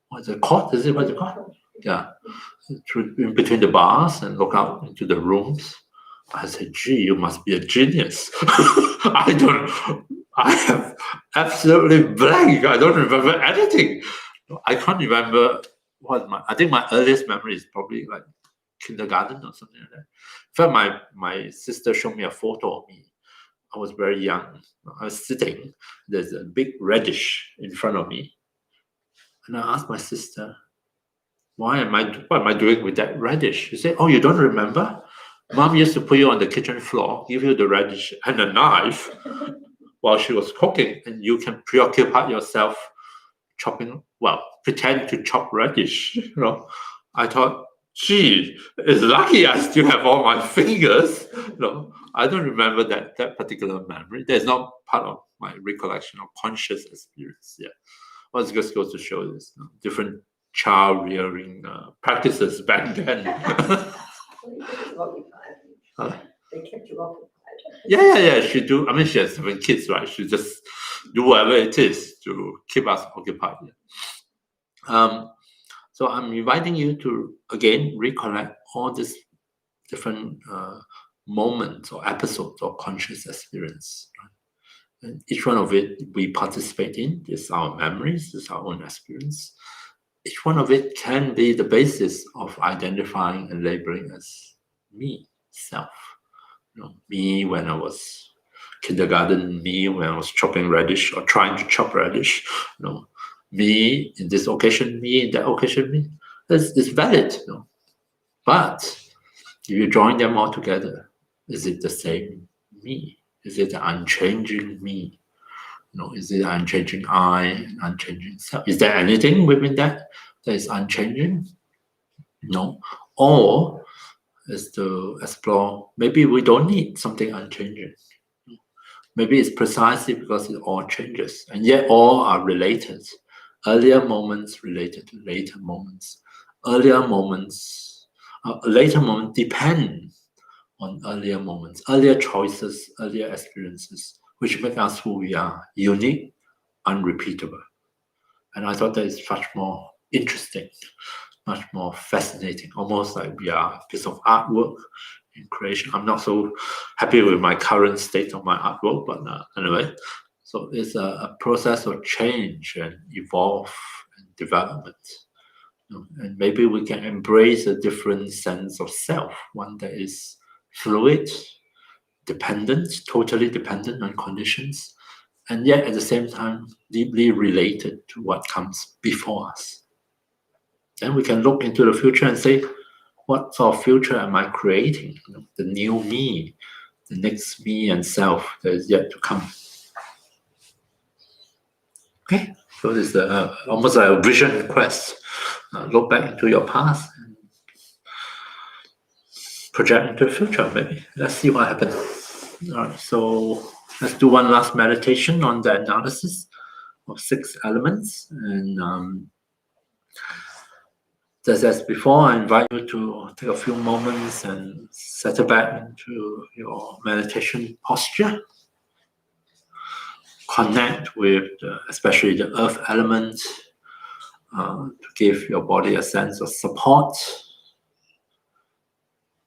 what's it called? Is it what it's called? Yeah, in between the bars and look out into the rooms. I said, gee, you must be a genius. I have absolutely blank. I don't remember anything. I can't remember I think my earliest memory is probably like kindergarten or something like that. In fact, my sister showed me a photo of me. I was very young. I was sitting. There's a big radish in front of me. And I asked my sister, what am I doing with that radish? She said, oh, you don't remember? Mom used to put you on the kitchen floor, give you the radish and a knife while she was cooking, and you can preoccupy yourself pretend to chop radish. I thought, gee, it's lucky I still have all my fingers. I don't remember that particular memory. That's not part of my recollection of conscious experience. Yeah, well, it just goes to show this different child rearing practices back then. They kept you occupied. Yeah. She do. I mean, she has 7 kids, right? She just do whatever it is to keep us occupied. So I'm inviting you to again recollect all these different moments or episodes of conscious experience. Right? And each one of it we participate in. Is our memories. Is our own experience. Each one of it can be the basis of identifying and labeling as me, self. Me when I was kindergarten, me when I was chopping radish or trying to chop radish, me in this occasion, me in that occasion, me. It's valid. But if you join them all together, is it the same me? Is it the unchanging me? Is it unchanging I, unchanging self? Is there anything within that is unchanging? No. Or is to explore, maybe we don't need something unchanging. Maybe it's precisely because it all changes, and yet all are related. Earlier moments related to later moments. Later moments depend on earlier moments, earlier choices, earlier experiences, which make us who we are, unique, unrepeatable. And I thought that is much more interesting, much more fascinating, almost like we are a piece of artwork in creation. I'm not so happy with my current state of my artwork, but anyway, so it's a process of change and evolve and development. And maybe we can embrace a different sense of self, one that is fluid, dependent, totally dependent on conditions, and yet at the same time deeply related to what comes before us. Then we can look into the future and say, what sort of future am I creating? The new me, the next me and self that is yet to come. Okay, so this is almost a vision quest. Look back into your past and project into the future, maybe. Let's see what happens. All right, so let's do one last meditation on the analysis of 6 elements. And just as before, I invite you to take a few moments and settle back into your meditation posture. Connect with especially the earth element to give your body a sense of support.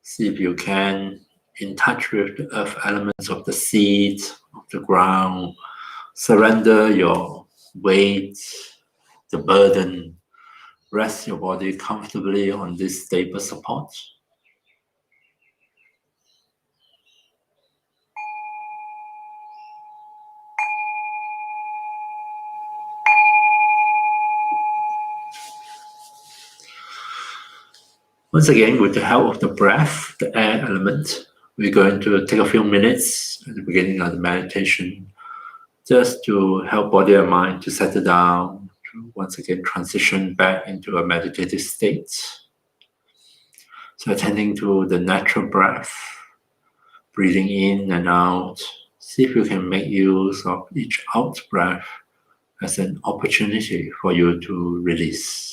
See if you can, in touch with the earth elements of the seed, of the ground, surrender your weight, the burden, rest your body comfortably on this stable support. Once again, with the help of the breath, the air element, we're going to take a few minutes at the beginning of the meditation just to help body and mind to settle down, to once again transition back into a meditative state. So attending to the natural breath, breathing in and out. See if you can make use of each out breath as an opportunity for you to release.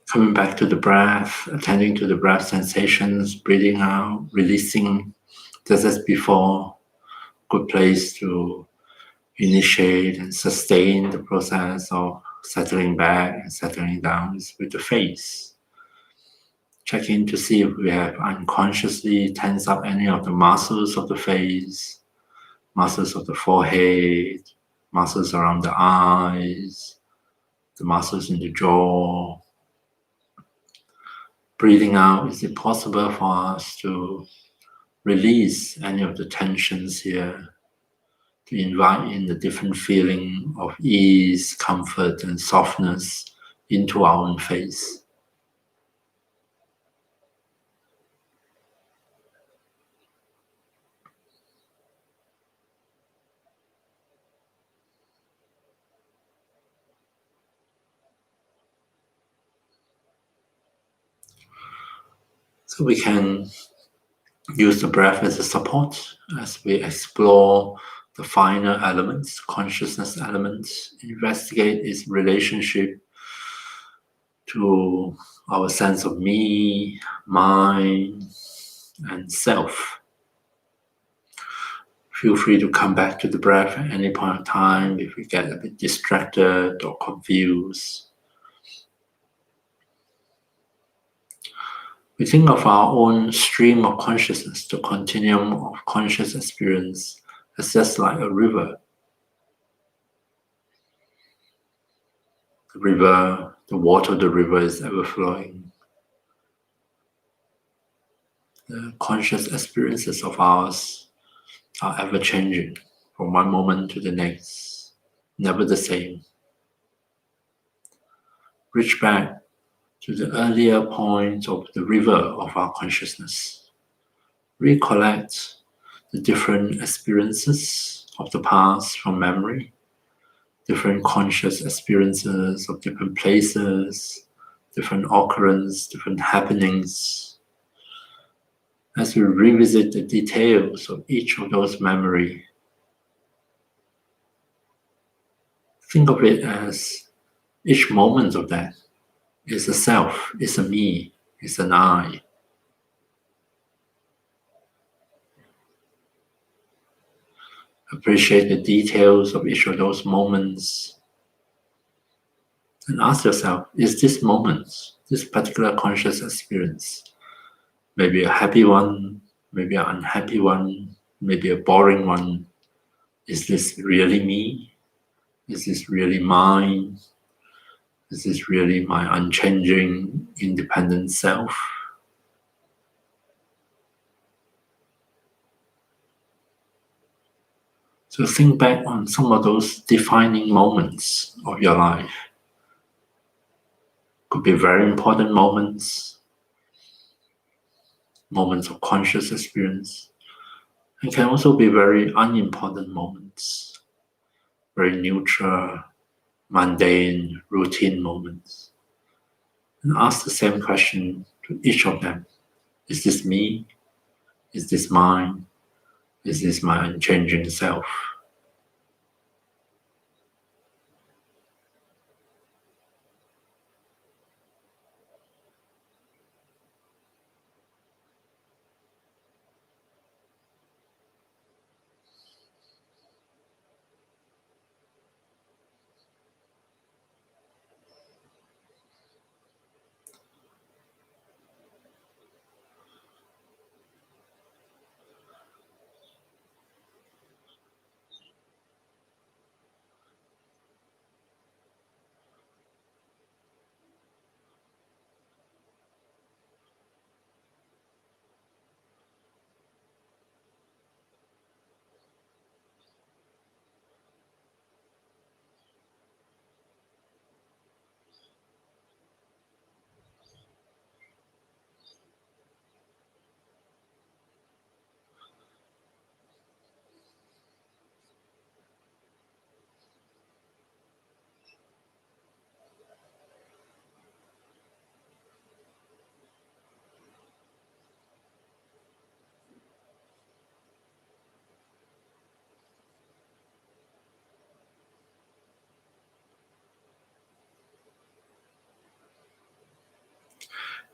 Coming back to the breath, attending to the breath sensations, breathing out, releasing, just as before. Good place to initiate and sustain the process of settling back and settling down is with the face. Check in to see if we have unconsciously tensed up any of the muscles of the face, muscles of the forehead, muscles around the eyes, the muscles in the jaw. Breathing out, is it possible for us to release any of the tensions here, to invite in the different feeling of ease, comfort, and softness into our own face? So we can use the breath as a support as we explore the finer elements, consciousness elements, investigate its relationship to our sense of me, mine, and self. Feel free to come back to the breath at any point of time if we get a bit distracted or confused. We think of our own stream of consciousness, the continuum of conscious experience, as just like a river. The river, the water of the river is ever flowing. The conscious experiences of ours are ever changing from one moment to the next, never the same. Reach back to the earlier point of the river of our consciousness. Recollect the different experiences of the past from memory, different conscious experiences of different places, different occurrences, different happenings. As we revisit the details of each of those memories, think of it as each moment of that is a self, is a me, is an I. Appreciate the details of each of those moments and ask yourself, is this moment, this particular conscious experience, maybe a happy one, maybe an unhappy one, maybe a boring one, is this really me? Is this really mine? Is this really my unchanging, independent self? So think back on some of those defining moments of your life. Could be very important moments, moments of conscious experience. It can also be very unimportant moments, very neutral, mundane, routine moments. And ask the same question to each of them. Is this me? Is this mine? Is this my unchanging self?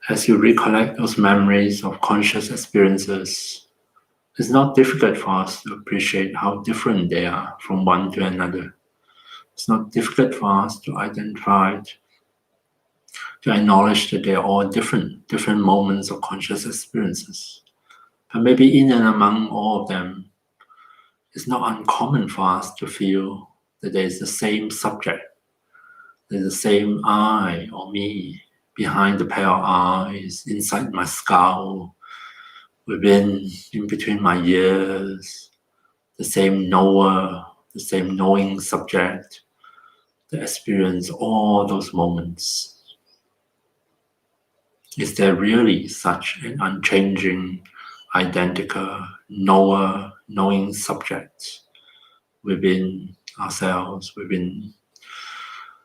As you recollect those memories of conscious experiences, it's not difficult for us to appreciate how different they are from one to another. It's not difficult for us to identify, to acknowledge that they are all different moments of conscious experiences. But maybe in and among all of them, it's not uncommon for us to feel that there is the same subject, there's the same I or me behind the pair of eyes, inside my skull, within, in between my ears, the same knower, the same knowing subject that experience all those moments. Is there really such an unchanging, identical knower, knowing subject within ourselves, within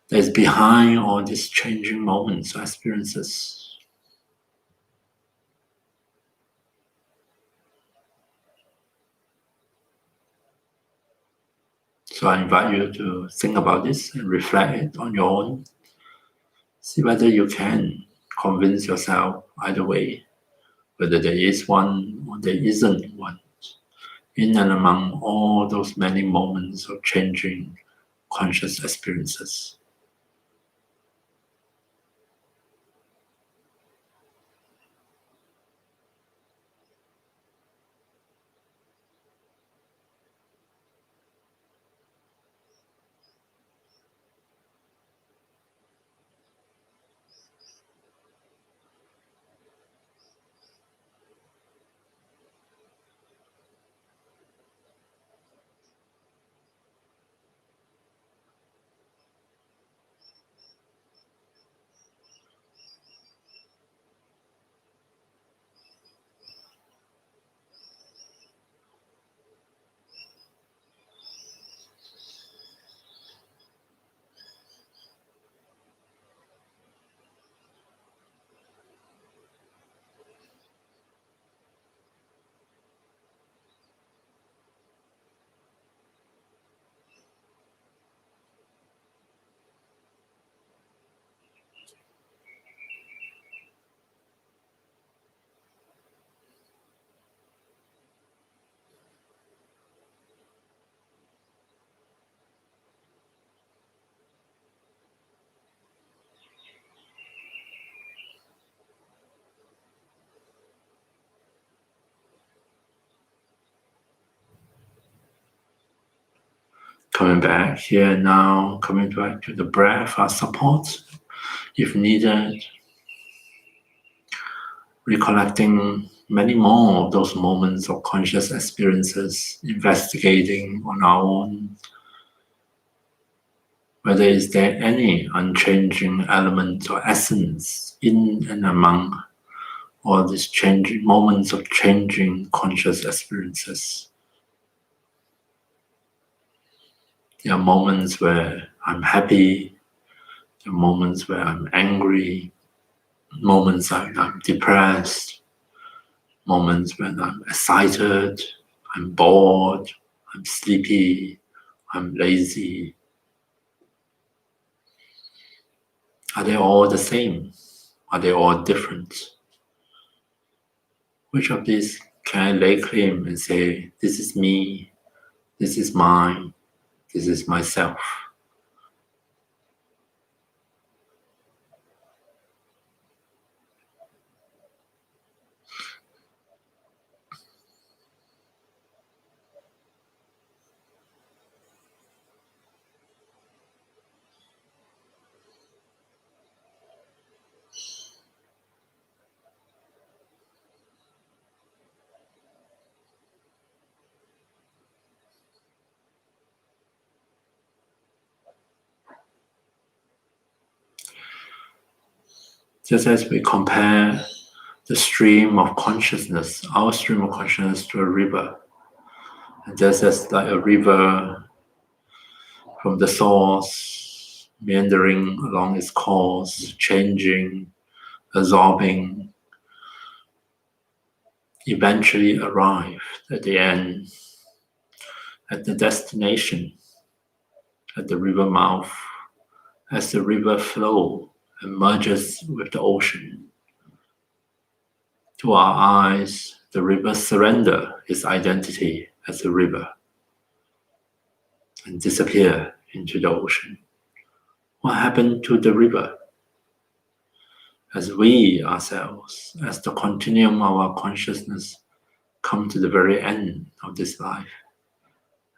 that is behind all these changing moments or experiences? So I invite you to think about this and reflect it on your own. See whether you can convince yourself either way, whether there is one or there isn't one, in and among all those many moments of changing conscious experiences. Coming back here now, coming back to the breath as support, if needed. Recollecting many more of those moments of conscious experiences, investigating on our own, whether is there any unchanging element or essence in and among all these changing moments of changing conscious experiences. There are moments where I'm happy, there are moments where I'm angry, moments when I'm depressed, moments when I'm excited, I'm bored, I'm sleepy, I'm lazy. Are they all the same? Are they all different? Which of these can I lay claim and say, this is me, this is mine, this is myself? Just as we compare the stream of consciousness, our stream of consciousness, to a river, and just as like a river from the source, meandering along its course, changing, absorbing, eventually arrive at the end, at the destination, at the river mouth, as the river flows and merges with the ocean. To our eyes, the river surrenders its identity as a river and disappear into the ocean. What happened to the river? As we ourselves, as the continuum of our consciousness, come to the very end of this life,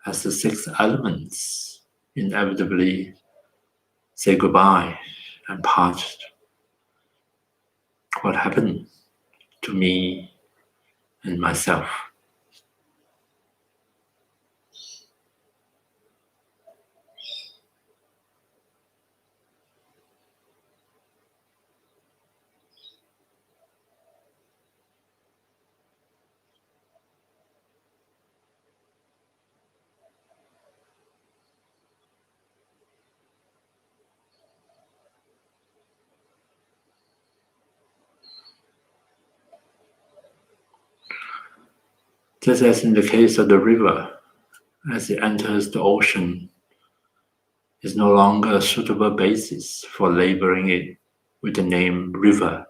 as the six elements inevitably say goodbye and part, what happened to me and myself? Just as in the case of the river, as it enters the ocean, is no longer a suitable basis for labeling it with the name river,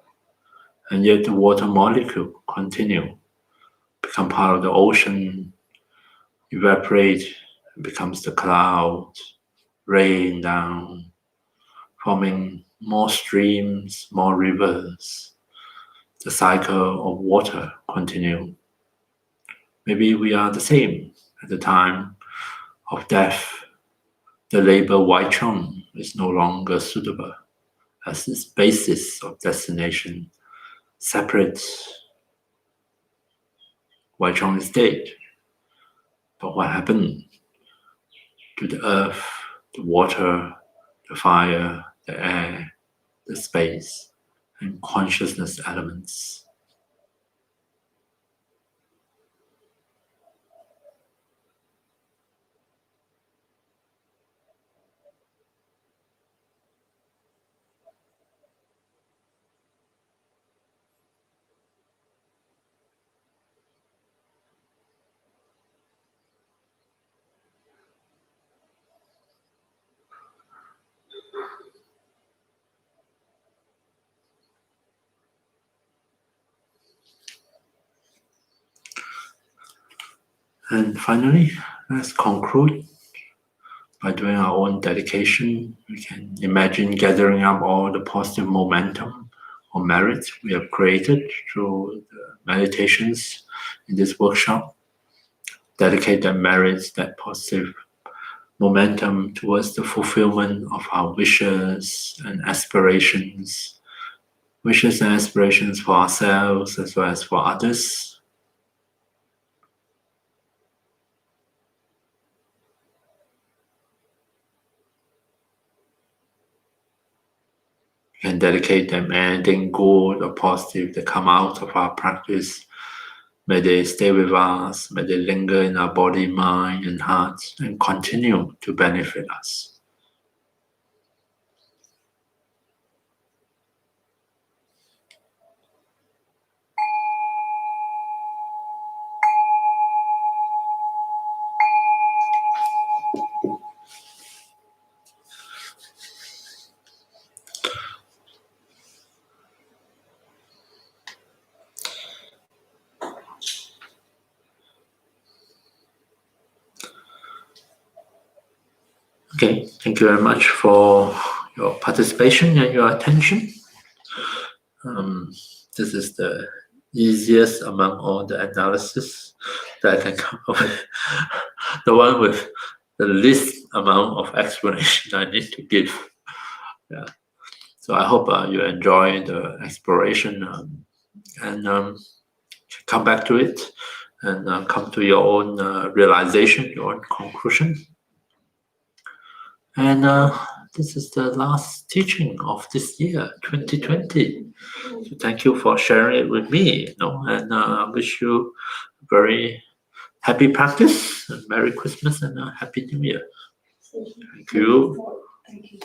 and yet the water molecule continue, become part of the ocean, evaporate, becomes the cloud, rain down, forming more streams, more rivers. The cycle of water continue. Maybe we are the same. At the time of death, the label Cheong is no longer suitable as its basis of destination. Separate, Cheong is dead. But what happened to the earth, the water, the fire, the air, the space, and consciousness elements? And finally, let's conclude by doing our own dedication. We can imagine gathering up all the positive momentum or merit we have created through the meditations in this workshop. Dedicate that merit, that positive momentum towards the fulfillment of our wishes and aspirations. Wishes and aspirations for ourselves as well as for others. We can dedicate them anything good or positive that come out of our practice. May they stay with us, may they linger in our body, mind, and heart, and continue to benefit us. Okay, thank you very much for your participation and your attention. This is the easiest among all the analysis that I can come up with. The one with the least amount of explanation I need to give. Yeah. So I hope you enjoy the exploration and come back to it and come to your own realization, your own conclusion. And this is the last teaching of this year, 2020. So thank you for sharing it with me, and I wish you a very happy practice, and Merry Christmas, and a Happy New Year. Thank you. Thank you.